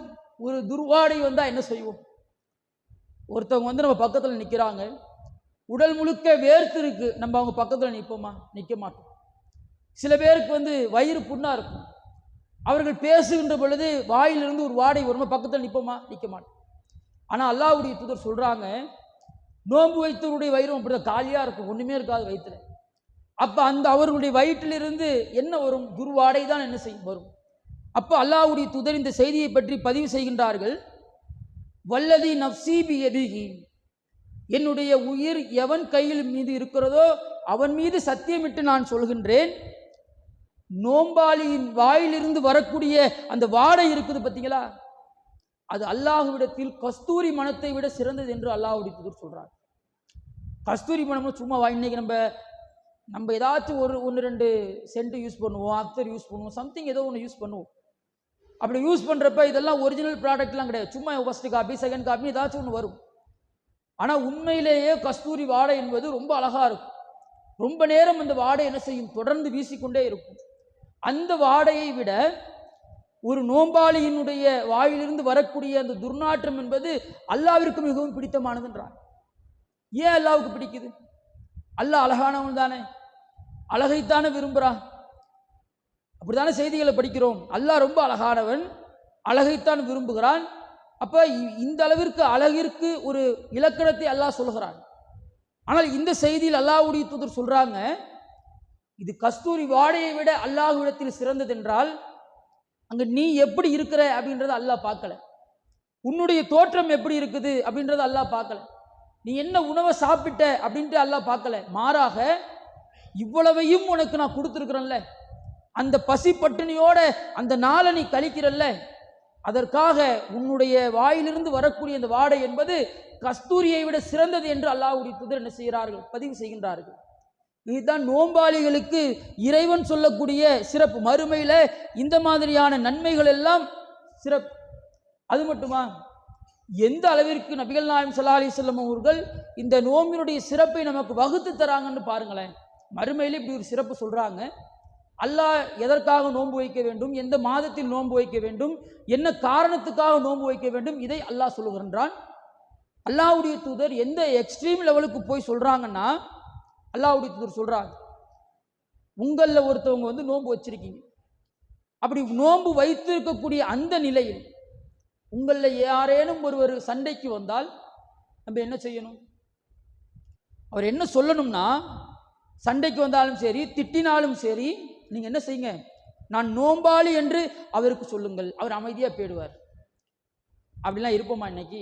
ஒரு துர்வாடை வந்தால் என்ன செய்வோம்? ஒருத்தவங்க நம்ம பக்கத்தில் நிற்கிறாங்க, உடல் முழுக்க வேர்த்து இருக்கு, நம்ம அவங்க பக்கத்தில் நிற்போமா? நிற்க மாட்டோம். சில பேருக்கு வயிறு புண்ணா இருக்கும், அவர்கள் பேசுகின்ற பொழுது வாயிலிருந்து ஒரு வாடை வரும், பக்கத்தில் நிற்போமா? நிற்க மாட்டோம். ஆனால் அல்லாஹ்வுடைய தூதர் சொல்றாங்க, நோன்பு வைத்தவருடைய வயிறும் அப்படிதான் காலியா இருக்கும், ஒண்ணுமே இருக்காது வயிற்றுல. அப்ப அந்த அவர்களுடைய வயிற்றிலிருந்து என்ன வரும்? துர்வாடை தான் என்ன செய்யும்? வரும். அப்ப அல்லாஹ்வுடைய தூதர் இந்த செய்தியை பற்றி பதிவு செய்கின்றார்கள். வல்லதி நஃப்ஸி பியதிஹி, என்னுடைய உயிர் எவன் கையில் மீது இருக்கிறதோ அவன் மீது சத்தியமிட்டு நான் சொல்கின்றேன், நோம்பாளியின் வாயிலிருந்து வரக்கூடிய அந்த வாடை இருக்குது பார்த்தீங்களா, அது அல்லாஹ்விடத்தில் கஸ்தூரி மனத்தை விட சிறந்தது என்று அல்லாஹ்வுடைய தூதர் சொல்றார். கஸ்தூரி மணம்னா சும்மா இன்னைக்கு நம்ம ஏதாச்சும் ஒன்று ரெண்டு சென்ட் யூஸ் பண்ணுவோம், அத்தர் யூஸ் பண்ணுவோம், சம்திங் ஏதோ ஒன்று யூஸ் பண்ணுவோம். அப்படி யூஸ் பண்ணுறப்ப இதெல்லாம் ஒரிஜினல் ப்ராடக்ட்லாம் கிடையாது. சும்மா ஃபர்ஸ்ட் காப்பி செகண்ட் காப்பி ஏதாச்சும் ஒன்று வரும். ஆனால் உண்மையிலேயே கஸ்தூரி வாடை என்பது ரொம்ப அழகாக இருக்கும். ரொம்ப நேரம் அந்த வாடை என்ன செய்யும், தொடர்ந்து வீசிக்கொண்டே இருக்கும். அந்த வாடையை விட ஒரு நோம்பாளியினுடைய வாயிலிருந்து வரக்கூடிய அந்த துர்நாற்றம் என்பது அல்லாவிற்கு மிகவும் பிடித்தமானதுன்றான். ஏன் அல்லாவுக்கு பிடிக்குது? அல்லாஹ் அழகானவன் தானே, அழகைத்தானே விரும்புகிறான். அப்படித்தானே செய்திகளை படிக்கிறோம். அல்லாஹ் ரொம்ப அழகானவன், அழகைத்தான் விரும்புகிறான். அப்ப இந்த அளவிற்கு அழகிற்கு ஒரு இலக்கணத்தை அல்லாஹ் சொல்கிறான். ஆனால் இந்த செய்தியில் அல்லாஹ்வுடைய தூதர் சொல்றாங்க, இது கஸ்தூரி வாடையை விட அல்லாஹ்விடத்தில் சிறந்தது என்றால் அங்க நீ எப்படி இருக்கிற அப்படின்றத அல்லாஹ் பார்க்கல, உன்னுடைய தோற்றம் எப்படி இருக்குது அப்படின்றத அல்லாஹ் பார்க்கல, நீ என்ன உணவை சாப்பிட்ட அப்படின்ட்டு அல்லாஹ் பார்க்கல. மாறாக இவ்வளவையும் உனக்கு நான் கொடுத்துருக்கிறேன்ல, அந்த பசி பட்டினியோட அந்த நாளை நீ கழிக்கிறல்ல, அதற்காக உன்னுடைய வாயிலிருந்து வரக்கூடிய அந்த வாடை என்பது கஸ்தூரியை விட சிறந்தது என்று அல்லாஹ்வுடைய தூதர் என்ன செய்கிறார்கள், பதிவு செய்கின்றார்கள். இதுதான் நோம்பாளிகளுக்கு இறைவன் சொல்லக்கூடிய சிறப்பு. மறுமையில இந்த மாதிரியான நன்மைகள் எல்லாம் சிறப்பு. அது மட்டுமா, எந்த அளவிற்கு நபிகள் நாயகம் ஸல்லல்லாஹு அலைஹி வஸல்லம் அவர்கள் இந்த நோம்பினுடைய சிறப்பை நமக்கு வகுத்து தராங்கன்னு பாருங்களேன். மறுமையில இப்படி ஒரு சிறப்பு சொல்றாங்க. அல்லாஹ் எதற்காக நோன்பு வைக்க வேண்டும், எந்த மாதத்தில் நோன்பு வைக்க வேண்டும், என்ன காரணத்துக்காக நோன்பு வைக்க வேண்டும், இதை அல்லாஹ் சொல்லுகின்றான். அல்லாஹ்வுடைய தூதர் எந்த எக்ஸ்ட்ரீம் லெவலுக்கு போய் சொல்றாங்கன்னா, அல்லாஹ்வுடைய தூதர் சொல்றாங்க, உங்களில் ஒருத்தவங்க நோன்பு வச்சிருக்கீங்க, அப்படி நோன்பு வைத்து இருக்கக்கூடிய அந்த நிலையில் உங்களில் யாரேனும் ஒருவர் சண்டைக்கு வந்தால் நம்ம என்ன செய்யணும்? அவர் என்ன சொல்லணும்னா, சண்டைக்கு வந்தாலும் சரி திட்டினாலும் சரி, நீங்க என்ன செய்யுங்க, நான் நோம்பாளி என்று அவருக்கு சொல்லுங்கள், அவர் அமைதியா போயிடுவார். அப்படிலாம் இருப்போமா? இன்னைக்கு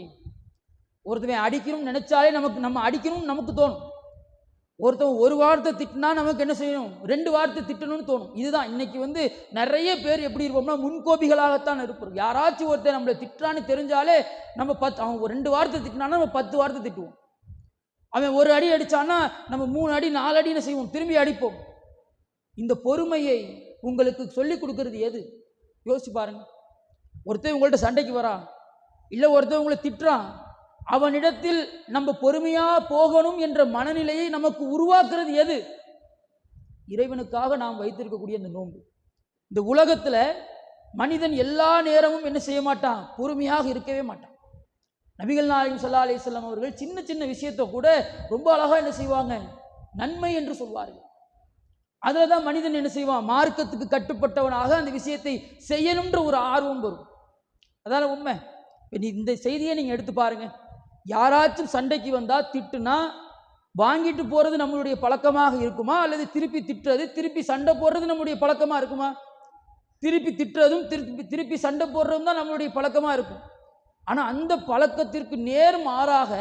ஒருத்தவன் அடிக்கணும்னு நினைச்சாலே நம்ம அடிக்கணும்னு நமக்கு தோணும். ஒருத்தவன் ஒரு வார்த்தை திட்டினா நமக்கு என்ன செய்யணும், 2 வார்த்தை திட்டணும்னு தோணும். இதுதான் இன்னைக்கு நிறைய பேர் எப்படி இருப்போம்னா, முன்கோபிகளாகத்தான் இருப்போம். யாராச்சும் ஒருத்தர் நம்மளை திட்டுறான்னு தெரிஞ்சாலே நம்ம அவன் 2 வார்த்தை திட்டினானா நம்ம 10 வார்த்தை திட்டுவோம். அவன் 1 அடி அடிச்சான்னா நம்ம 3 அடி 4 அடி என்ன செய்வோம், திரும்பி அடிப்போம். இந்த பொறுமையை உங்களுக்கு சொல்லிக் கொடுக்கறது எது? யோசிச்சு பாருங்க. ஒருத்தன் உங்கள்ட்ட சண்டைக்கு வரான், இல்லை ஒருத்தன் உங்களை திட்டுறான், அவனிடத்தில் நம்ம பொறுமையா போகணும் என்ற மனநிலையை நமக்கு உருவாக்குறது எது? இறைவனுக்காக நாம் வைத்திருக்கக்கூடிய இந்த நோன்பு. இந்த உலகத்துல மனிதன் எல்லா நேரமும் என்ன செய்ய மாட்டான், பொறுமையாக இருக்கவே மாட்டான். நபிகள் நாயகம் ஸல்லல்லாஹு அலைஹி வஸல்லம் அவர்கள் சின்ன சின்ன விஷயத்தை கூட ரொம்ப அழகா என்ன செய்வாங்க, நன்மை என்று சொல்வார்கள். அதில் தான் மனிதன் என்ன செய்வான், மார்க்கத்துக்கு கட்டுப்பட்டவனாக அந்த விஷயத்தை செய்யணுன்ற ஒரு ஆர்வம் வரும். அதான உண்மை. இந்த செய்தியை நீங்க எடுத்து பாருங்க. யாராச்சும் சண்டைக்கு வந்தா திட்டுனா வாங்கிட்டு போறது நம்மளுடைய பழக்கமாக இருக்குமா, அல்லது திருப்பி திட்டுறது திருப்பி சண்டை போடுறது நம்மளுடைய பழக்கமா இருக்குமா? திருப்பி திட்டுறதும் திருப்பி சண்டை போடுறதும் தான் நம்மளுடைய பழக்கமா இருக்கும். ஆனா அந்த பழக்கத்திற்கு நேர் மாறாக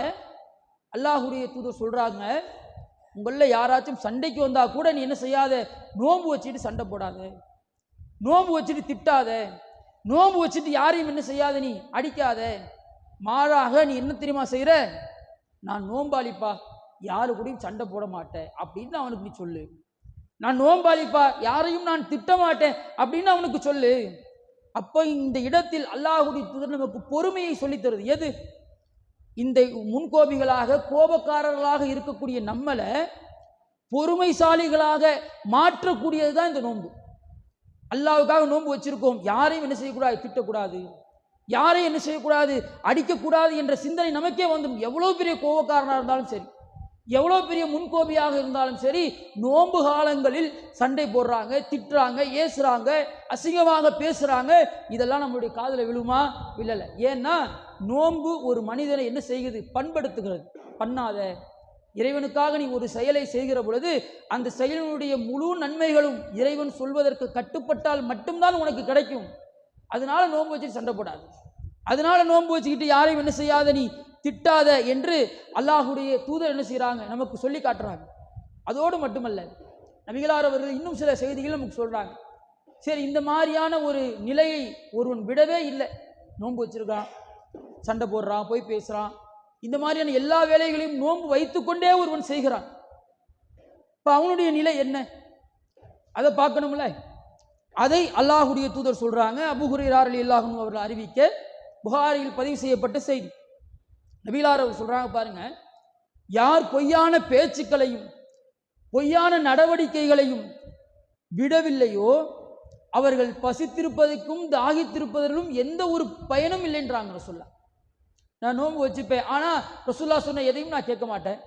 அல்லாஹ்வுடைய தூதர் சொல்றாங்க, உங்கள யாராச்சும் சண்டைக்கு வந்தா கூட நீ என்ன செய்யாத, நோன்பு வச்சுட்டு சண்டை போடாத, நோன்பு வச்சுட்டு திட்டாத, நோன்பு வச்சுட்டு யாரையும் என்ன செய்யாத, நீ அடிக்காத. மாறாக நீ என்ன தெரியுமா செய்யற, நான் நோம்பாளிப்பா, யாரு கூடயும் சண்டை போட மாட்டேன் அப்படின்னு அவனுக்கு நீ சொல்லு. நான் நோம்பாளிப்பா, யாரையும் நான் திட்ட மாட்டேன் அப்படின்னு அவனுக்கு சொல்லு. அப்ப இந்த இடத்தில் அல்லாஹ்வுடைய தூதர் நமக்கு பொறுமையை சொல்லித் தருது எது? இந்த முன்கோபிகளாக கோபக்காரர்களாக இருக்கக்கூடிய நம்மளை பொறுமைசாலிகளாக மாற்றக்கூடியதுதான் இந்த நோன்பு. அல்லாஹ்வுக்காக நோன்பு வச்சிருக்கோம், யாரையும் என்ன செய்யக்கூடாது, திட்டக்கூடாது, யாரையும் என்ன செய்யக்கூடாது, அடிக்கக்கூடாது என்ற சிந்தனை நமக்கே வந்துடும். எவ்வளவு பெரிய கோபக்காரனாக இருந்தாலும் சரி, எவ்வளோ பெரிய முன்கோபியாக இருந்தாலும் சரி, நோன்பு காலங்களில் சண்டை போடுறாங்க, திட்டுறாங்க, ஏசுறாங்க, அசிங்கமாக பேசுறாங்க, இதெல்லாம் நம்மளுடைய காதில் விழுமா? விழலை. ஏன்னா நோன்பு ஒரு மனிதனை என்ன செய்கிறது, பண்படுத்துகிறது. பண்ணாத, இறைவனுக்காக நீ ஒரு செயலை செய்கிற பொழுது அந்த செயலினுடைய முழு நன்மைகளும் இறைவன் சொல்வதற்கு கட்டுப்பட்டால் மட்டும்தான் உனக்கு கிடைக்கும். அதனால நோன்பு வச்சுட்டு சண்டை போடாது, அதனால நோன்பு வச்சுக்கிட்டு யாரையும் என்ன செய்யாத, நீ திட்டாத என்று அல்லாஹ்வுடைய தூதர் என்ன செய்யறாங்க, நமக்கு சொல்லி காட்டுறாங்க. அதோடு மட்டுமல்ல, நபிகளார் அவர்கள் இன்னும் சில செய்திகள் நமக்கு சொல்றாங்க. சரி, இந்த மாதிரியான ஒரு நிலையை ஒருவன் விடவே இல்லை, நோன்பு வச்சிருக்கான், சண்டை போடுறான், போய் பேசுறான், இந்த மாதிரியான எல்லா வேலைகளையும் நோன்பு வைத்துக்கொண்டே ஒருவன் செய்கிறான். இப்போ அவனுடைய நிலை என்ன, அதை பார்க்கணும்ல. அதை அல்லாஹுடைய தூதர் சொல்றாங்க. அபூ ஹுரைரா ரலியல்லாஹு அன்ஹு அவர்கள் அறிவிக்க புகாரியில் பதிவு செய்யப்பட்ட செய்தி. நபிகளார் சொல்றாங்க பாருங்க, யார் பொய்யான பேச்சுக்களையும் பொய்யான நடவடிக்கைகளையும் விடவில்லையோ அவர்கள் பசித்திருப்பதற்கும் தாகித்திருப்பதற்கும் எந்த ஒரு பயனும் இல்லைன்றாங்க ரசூலுல்லாஹ். நான் நோன்பு வச்சுப்பேன், ஆனால் ரசூலுல்லாஹ் சொன்ன எதையும் நான் கேட்க மாட்டேன்.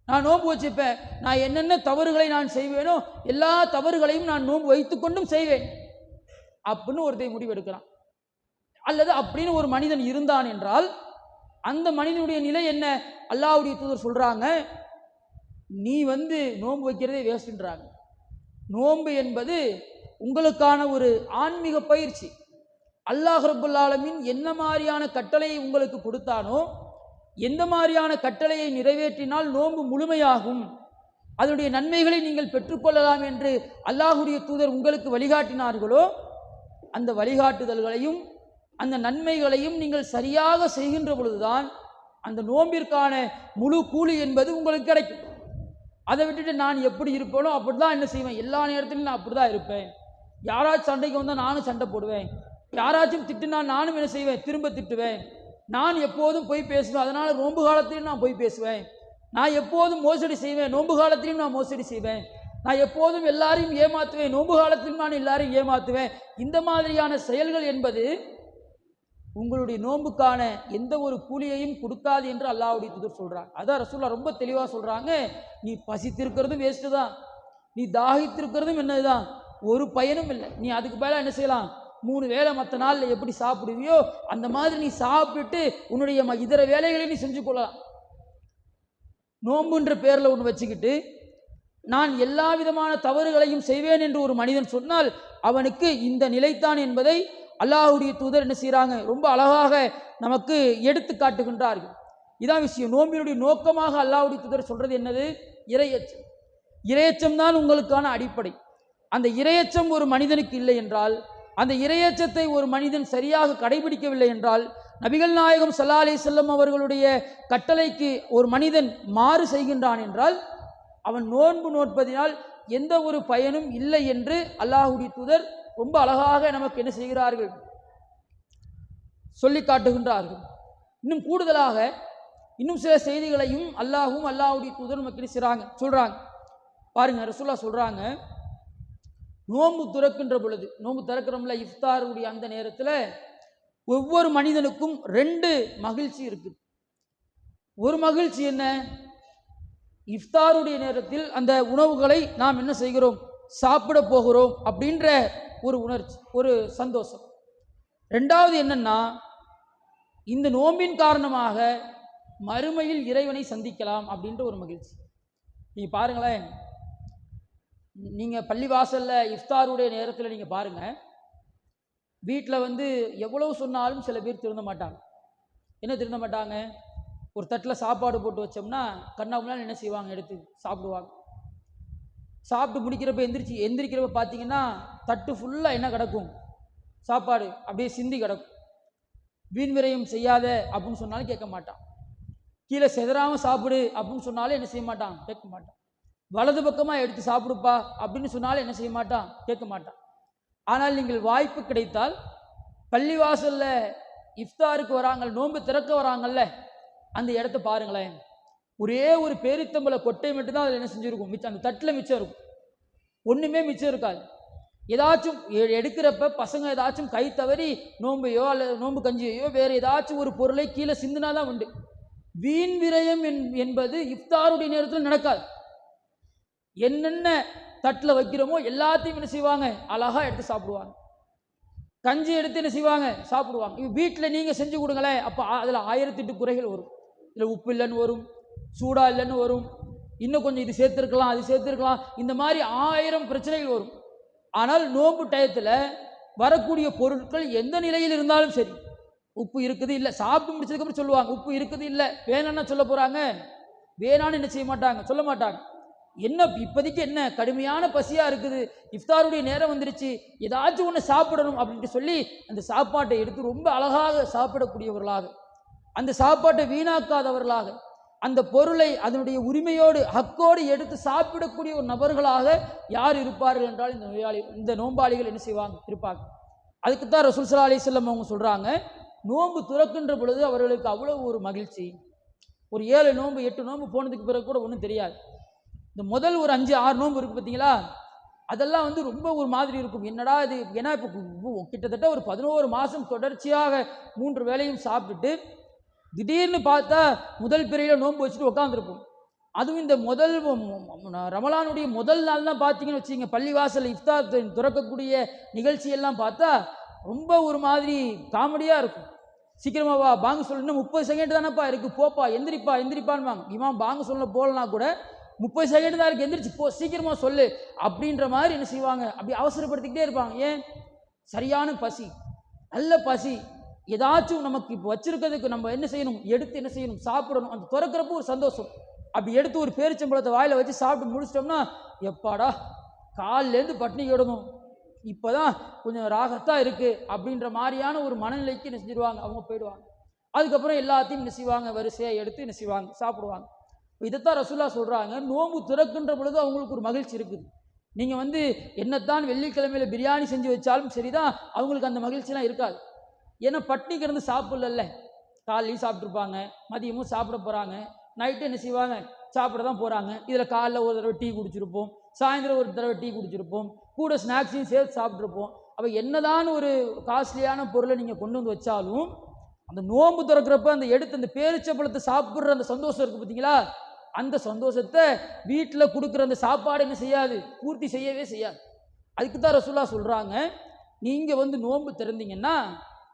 நான் நோன்பு வச்சுப்பேன், நான் என்னென்ன தவறுகளை நான் செய்வேனோ எல்லா தவறுகளையும் நான் நோன்பு வைத்துக்கொண்டும் செய்வேன் அப்படின்னு ஒருத்தர் முடிவெடுக்கிறான். அல்லது அப்படின்னு ஒரு மனிதன் இருந்தான் என்றால் அந்த மனிதனுடைய நிலை என்ன? அல்லாஹ்வுடைய தூதர் சொல்றாங்க, நீ நோன்பு வைக்கிறதே வேஸ்ட்ன்றாங்க. நோன்பு என்பது உங்களுக்கான ஒரு ஆன்மீக பயிற்சி. அல்லாஹ் ரப்பல் ஆலமீன் என்ன மாதிரியான கட்டளையை உங்களுக்கு கொடுத்தானோ, எந்த மாதிரியான கட்டளையை நிறைவேற்றினால் நோன்பு முழுமையாகும், அதனுடைய நன்மைகளை நீங்கள் பெற்றுக்கொள்ளலாம் என்று அல்லாஹ்வுடைய தூதர் உங்களுக்கு வழிகாட்டினார்களோ, அந்த வழிகாட்டுதல்களையும் அந்த நன்மைகளையும் நீங்கள் சரியாக செய்கின்ற பொழுதுதான் அந்த நோம்பிற்கான முழு கூலி என்பது உங்களுக்கு கிடைக்கும். அதை விட்டுட்டு நான் எப்படி இருப்பேனோ அப்படிதான் என்ன செய்வேன், எல்லா நேரத்திலும் நான் அப்படிதான் இருப்பேன், யாராச்சும் சண்டைக்கு வந்தால் நானும் சண்டை போடுவேன், யாராச்சும் திட்டுனா நானும் என்ன செய்வேன், திரும்ப திட்டுவேன், நான் எப்போதும் போய் பேசுவேன், அதனால நோன்பு காலத்திலையும் நான் போய் பேசுவேன், நான் எப்போதும் மோசடி செய்வேன், நோன்பு காலத்திலையும் நான் மோசடி செய்வேன், நான் எப்போதும் எல்லாரையும் ஏமாத்துவேன், நோன்பு காலத்திலும் நான் எல்லாரையும் ஏமாத்துவேன். இந்த மாதிரியான செயல்கள் என்பது உங்களுடைய நோன்புக்கான எந்த ஒரு கூலியையும் கொடுக்காது என்று அல்லாஹ்வுடைய தூதர் சொல்றாங்க. அதான் ரசூலுல்லாஹ் ரொம்ப தெளிவாக சொல்றாங்க, நீ பசித்திருக்கிறதும் வேஸ்ட்டு தான், நீ தாகித்திருக்கிறதும் என்னதுதான், ஒரு பயனும் இல்லை. நீ அதுக்கு மேலே என்ன செய்யலாம், 3 வேளை மற்ற நாளில் எப்படி சாப்பிடுவியோ அந்த மாதிரி நீ சாப்பிட்டு உன்னுடைய இதர வேலைகளை நீ செஞ்சு கொள்ளலாம். நோன்புன்ற பேரில் ஒன்று வச்சுக்கிட்டு நான் எல்லா விதமான தவறுகளையும் செய்வேன் என்று ஒரு மனிதன் சொன்னால் அவனுக்கு இந்த நிலைத்தான் என்பதை அல்லாஹ்வுடைய தூதர் என்ன செய்கிறாங்க, ரொம்ப அழகாக நமக்கு எடுத்து காட்டுகின்றார்கள். இதான் விஷயம். நோம்பினுடைய நோக்கமாக அல்லாஹ்வுடைய தூதர் சொல்றது என்னது, இறையச்சம். இறையச்சம் தான் உங்களுக்கான அடிப்படை. அந்த இறையச்சம் ஒரு மனிதனுக்கு இல்லை என்றால், அந்த இறையச்சத்தை ஒரு மனிதன் சரியாக கடைபிடிக்கவில்லை என்றால், நபிகள் நாயகம் ஸல்லல்லாஹு அலைஹி வஸல்லம் அவர்களுடைய கட்டளைக்கு ஒரு மனிதன் மாறு செய்கின்றான் என்றால் அவன் நோன்பு நோற்பதினால் எந்த ஒரு பயனும் இல்லை என்று அல்லாஹ்வுடைய தூதர் ரொம்ப அழகாக நமக்கு என்ன செய்கிறார்கள், சொல்லி காட்டுகின்றார்கள். இன்னும் கூடுதலாக இன்னும் சில செய்திகளையும் அல்லாஹ்வும் அல்லாஹ்வுடைய தூதர் நமக்கு என்ன செய்றாங்க, சொல்றாங்க பாருங்க. ரசூலுல்லாஹ் சொல்றாங்க, நோன்பு திறக்கின்ற பொழுது, நோன்பு திறக்கிறோம்ல இஃப்தாருடைய அந்த நேரத்தில் ஒவ்வொரு மனிதனுக்கும் 2 மகிழ்ச்சி இருக்குது. ஒரு மகிழ்ச்சி என்ன, இஃப்தாருடைய நேரத்தில் அந்த உணவுகளை நாம் என்ன செய்கிறோம், சாப்பிட போகிறோம் அப்படின்ற ஒரு உணர்ச்சி, ஒரு சந்தோஷம். 2வது என்னன்னா, இந்த நோம்பின் காரணமாக மறுமையில் இறைவனை சந்திக்கலாம் அப்படின்ற ஒரு மகிழ்ச்சி. நீங்க பாருங்களேன், நீங்க பள்ளிவாசல்ல இஃப்தாருடைய நேரத்தில் நீங்க பாருங்க, வீட்டில் எவ்வளவு சொன்னாலும் சில பேர் திருந்த மாட்டாங்க. என்ன திருந்த மாட்டாங்க, ஒரு தட்டில் சாப்பாடு போட்டு வச்சோம்னா கண்ணாமலாம் என்ன செய்வாங்க, எடுத்து சாப்பிடுவாங்க. சாப்பிட்டு முடிக்கிறப்ப எந்திரிக்கிறப்ப பார்த்தீங்கன்னா தட்டு ஃபுல்லாக என்ன கிடக்கும், சாப்பாடு அப்படியே சிந்தி கிடக்கும். வீண் விரயம் செய்யாத அப்படின்னு சொன்னாலும் கேட்க மாட்டான். கீழே செதறாமல் சாப்பிடு அப்படின்னு சொன்னாலும் என்ன செய்ய மாட்டான், கேட்க மாட்டான். வலது பக்கமாக எடுத்து சாப்பிடுப்பா அப்படின்னு சொன்னாலும் என்ன செய்ய மாட்டான், கேட்க மாட்டான். ஆனால் நீங்கள் வாய்ப்பு கிடைத்தால் பள்ளிவாசல்ல இஃப்தாருக்கு வராங்க, நோன்பு திறக்க வராங்கல்ல, அந்த இடத்த பாருங்களேன். ஒரே ஒரு பேரித்தம்பளை கொட்டை மட்டும்தான் அதில் என்ன செஞ்சுருக்கும், மிச்சம் அந்த தட்டில் மிச்சம் இருக்கும், ஒன்றுமே மிச்சம் இருக்காது. ஏதாச்சும் எடுக்கிறப்ப பசங்க ஏதாச்சும் கை தவறி நோம்பையோ அல்லது நோன்பு கஞ்சியையோ வேறு ஏதாச்சும் ஒரு பொருளை கீழே சிந்தினா தான் உண்டு. வீண் விரயம் என்பது இஃப்தாருடைய நேரத்தில் நடக்காது. என்னென்ன தட்டில் வைக்கிறோமோ எல்லாத்தையும் என்ன செய்வாங்க, அழகாக எடுத்து சாப்பிடுவாங்க. கஞ்சி எடுத்து என்ன செய்வாங்க, சாப்பிடுவாங்க. வீட்டில் நீங்கள் செஞ்சு கொடுங்களேன், அப்போ அதில் 1008 குறைகள் வரும். இதில் உப்பு இல்லைன்னு வரும், சூடா இல்லைன்னு வரும், இன்னும் கொஞ்சம் இது சேர்த்துருக்கலாம் அது சேர்த்துருக்கலாம், இந்த மாதிரி 1000 பிரச்சனைகள் வரும். ஆனால் நோன்பு டயத்தில் வரக்கூடிய பொருட்கள் எந்த நிலையில் இருந்தாலும் சரி, உப்பு இருக்குது இல்லை, சாப்பிட்டு முடிச்சதுக்கப்புறம் சொல்லுவாங்க உப்பு இருக்குது இல்லை, வேணான்னா சொல்ல போகிறாங்க, வேணான்னு என்ன செய்ய மாட்டாங்க, சொல்ல மாட்டாங்க. என்ன இப்போதைக்கு என்ன கடுமையான பசியாக இருக்குது, இஃப்தாருடைய நேரம் வந்துருச்சு, ஏதாச்சும் ஒன்று சாப்பிடணும் அப்படின்ட்டு சொல்லி அந்த சாப்பாட்டை எடுத்து ரொம்ப அழகாக சாப்பிடக்கூடியவர்களாக அந்த சாப்பாட்டை வீணாக்காதவர்களாக, அந்த பொருளை அதனுடைய உரிமையோடு ஹக்கோடு எடுத்து சாப்பிடக்கூடிய ஒரு நபர்களாக யார் இருப்பார்கள் என்றால் இந்த நோம்பாளிகள் என்ன செய்வாங்க, இருப்பாங்க. அதுக்கு தான் ரசூல் ஸல்லல்லாஹு அலைஹி வஸல்லம் அவங்க சொல்றாங்க, நோன்பு துறக்கின்ற பொழுது அவர்களுக்கு அவ்வளவு ஒரு மகிழ்ச்சி. ஒரு 7 நோன்பு 8 நோன்பு போனதுக்கு பிறகு கூட ஒன்றும் தெரியாது. இந்த முதல் ஒரு 5 6 நோன்பு இருக்கு பார்த்தீங்களா, அதெல்லாம் வந்து ரொம்ப ஒரு மாதிரி இருக்கும். என்னடா இது, ஏன்னா இப்போ கிட்டத்தட்ட ஒரு 11 மாதம் தொடர்ச்சியாக 3 வேளையும் சாப்பிட்டுட்டு திடீர்னு பார்த்தா முதல் பிறையில நோன்பு வச்சுட்டு உட்காந்துருப்போம். அதுவும் இந்த முதல் ரமலானுடைய முதல் நாள் தான் பார்த்தீங்கன்னு வச்சுங்க, பள்ளிவாசல் இஃப்தார் துறக்கக்கூடிய நிகழ்ச்சியெல்லாம் பார்த்தா ரொம்ப ஒரு மாதிரி காமெடியாக இருக்கும். சீக்கிரமா வா, பாங்கு சொல்லணும், 30 செகண்ட் தானேப்பா இருக்குது, போப்பா எந்திரிப்பா எந்திரிப்பான்வாங்க. இமாம் பாங்கு சொல்ல போகலனா கூட 30 செகண்ட் தான் இருக்குது, எந்திரிச்சு போ, சீக்கிரமாக சொல்லு அப்படின்ற மாதிரி என்ன செய்வாங்க, அப்படி அவசரப்படுத்திக்கிட்டே இருப்பாங்க. ஏன்? சரியான பசி, நல்ல பசி. ஏதாச்சும் நமக்கு இப்போ வச்சிருக்கிறதுக்கு நம்ம என்ன செய்யணும், எடுத்து என்ன செய்யணும், சாப்பிடணும். அந்த துறக்கிறப்போ ஒரு சந்தோஷம். அப்படி எடுத்து ஒரு பேரிச்சம்பழத்தை வாயில் வச்சு சாப்பிட்டு முடிச்சிட்டோம்னா, எப்பாடா காலிலேருந்து பட்னி கிடணும், இப்போதான் கொஞ்சம் ராகத்தாக இருக்குது அப்படின்ற மாதிரியான ஒரு மனநிலைக்கு என்ன செஞ்சிருவாங்க, அவங்க போயிடுவாங்க. அதுக்கப்புறம் எல்லாத்தையும் என்ன செய்வாங்க, வரிசையாக எடுத்து என்ன செய்வாங்க, சாப்பிடுவாங்க. இதைத்தான் ரசூலுல்லாஹ் சொல்கிறாங்க, நோன்பு துறக்கின்ற பொழுது அவங்களுக்கு ஒரு மகிழ்ச்சி இருக்குது. நீங்கள் வந்து என்னத்தான் வெள்ளிக்கிழமையில் பிரியாணி செஞ்சு வச்சாலும் சரிதான், அவங்களுக்கு அந்த மகிழ்ச்சிலாம் இருக்காது. ஏன்னா பட்னி கிடந்து சாப்பிடல, காலையும் சாப்பிட்ருப்பாங்க, மதியமும் சாப்பிட போகிறாங்க, நைட்டு என்ன செய்வாங்க, சாப்பிட தான் போகிறாங்க. இதில் காலைல ஒரு தடவை டீ குடிச்சிருப்போம், சாயந்தரம் ஒரு தடவை டீ குடிச்சிருப்போம், கூட ஸ்நாக்ஸையும் சேர்த்து சாப்பிட்ருப்போம். அப்போ என்னதான் ஒரு காஸ்ட்லியான பொருளை நீங்கள் கொண்டு வந்து வச்சாலும் அந்த நோன்பு திறக்கிறப்ப அந்த எடுத்து அந்த பேரிச்சம்பழத்தை சாப்பிட்ற அந்த சந்தோஷம் இருக்குது பார்த்தீங்களா, அந்த சந்தோஷத்தை வீட்டில் கொடுக்குற அந்த சாப்பாடு என்ன செய்யாது, பூர்த்தி செய்யவே செய்யாது. அதுக்கு தான் ரசூலுல்லாஹ் சொல்கிறாங்க, நீங்கள் வந்து நோன்பு திறந்தீங்கன்னா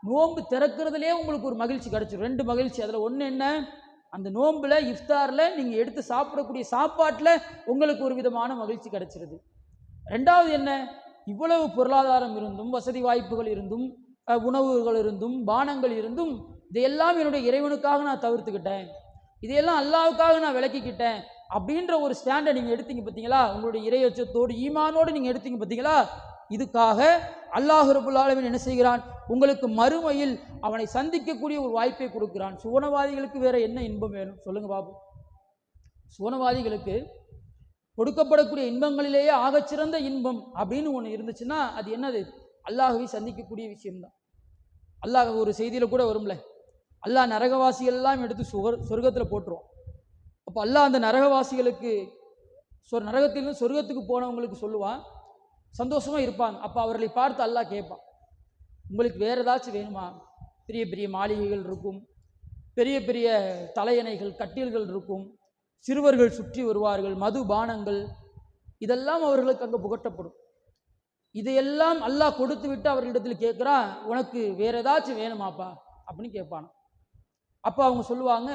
நோன்பு திறக்கிறதுலே உங்களுக்கு ஒரு மகிழ்ச்சி கிடைச்சிடும். 2 மகிழ்ச்சி. அதில் ஒன்று என்ன, அந்த நோம்பில் இஃப்தாரில் நீங்கள் எடுத்து சாப்பிடக்கூடிய சாப்பாட்டில் உங்களுக்கு ஒரு விதமான மகிழ்ச்சி கிடைச்சிருது. 2வது என்ன, இவ்வளவு பொருளாதாரம் இருந்தும் வசதி வாய்ப்புகள் இருந்தும் உணவுகள் இருந்தும் பானங்கள் இருந்தும் இதையெல்லாம் என்னுடைய இறைவனுக்காக நான் தவிர்த்துக்கிட்டேன், இதையெல்லாம் அல்லாஹ்வுக்காக நான் விளக்கிக்கிட்டேன் அப்படின்ற ஒரு ஸ்டாண்டை நீங்கள் எடுத்தீங்க பார்த்தீங்களா, உங்களுடைய இறையச்சத்தோடு ஈமானோடு நீங்கள் எடுத்தீங்க பார்த்தீங்களா, இதுக்காக அல்லாஹ் ரப்புல் ஆலமீன் என்ன செய்கிறான், உங்களுக்கு மறுமையில் அவனை சந்திக்கக்கூடிய ஒரு வாய்ப்பை கொடுக்கிறான். சுவனவாதிகளுக்கு வேற என்ன இன்பம் வேணும் சொல்லுங்க பாபு? சுவனவாதிகளுக்கு கொடுக்கப்படக்கூடிய இன்பங்களிலேயே ஆகச்சிறந்த இன்பம் அப்படின்னு ஒன்று இருந்துச்சுன்னா அது என்னது, அல்லாஹ்வை சந்திக்கக்கூடிய விஷயம்தான். அல்லாஹ் ஒரு செய்தியில் கூட வரும்ல, அல்லாஹ் நரகவாசிகள் எல்லாம் எடுத்து சொர்க்கத்தில் போட்டுருவோம். அப்போ அல்லாஹ் அந்த நரகவாசிகளுக்கு நரகத்திலிருந்து சொர்க்கத்துக்கு போனவங்களுக்கு சொல்லுவான், சந்தோஷமாக இருப்பாங்க. அப்போ அவர்களை பார்த்து அல்லாஹ் கேட்பான், உங்களுக்கு வேறு ஏதாச்சும் வேணுமா? பெரிய பெரிய மாளிகைகள் இருக்கும், பெரிய பெரிய தலையணைகள் கட்டில்கள் இருக்கும், சிறுவர்கள் சுற்றி வருவார்கள், மது பானங்கள், இதெல்லாம் அவர்களுக்கு அங்கே புகட்டப்படும். இதையெல்லாம் அல்லாஹ் கொடுத்து விட்டு அவர்களிடத்தில் கேட்குறான், உனக்கு வேற ஏதாச்சும் வேணுமாப்பா அப்படின்னு கேட்பான். அப்போ அவங்க சொல்லுவாங்க,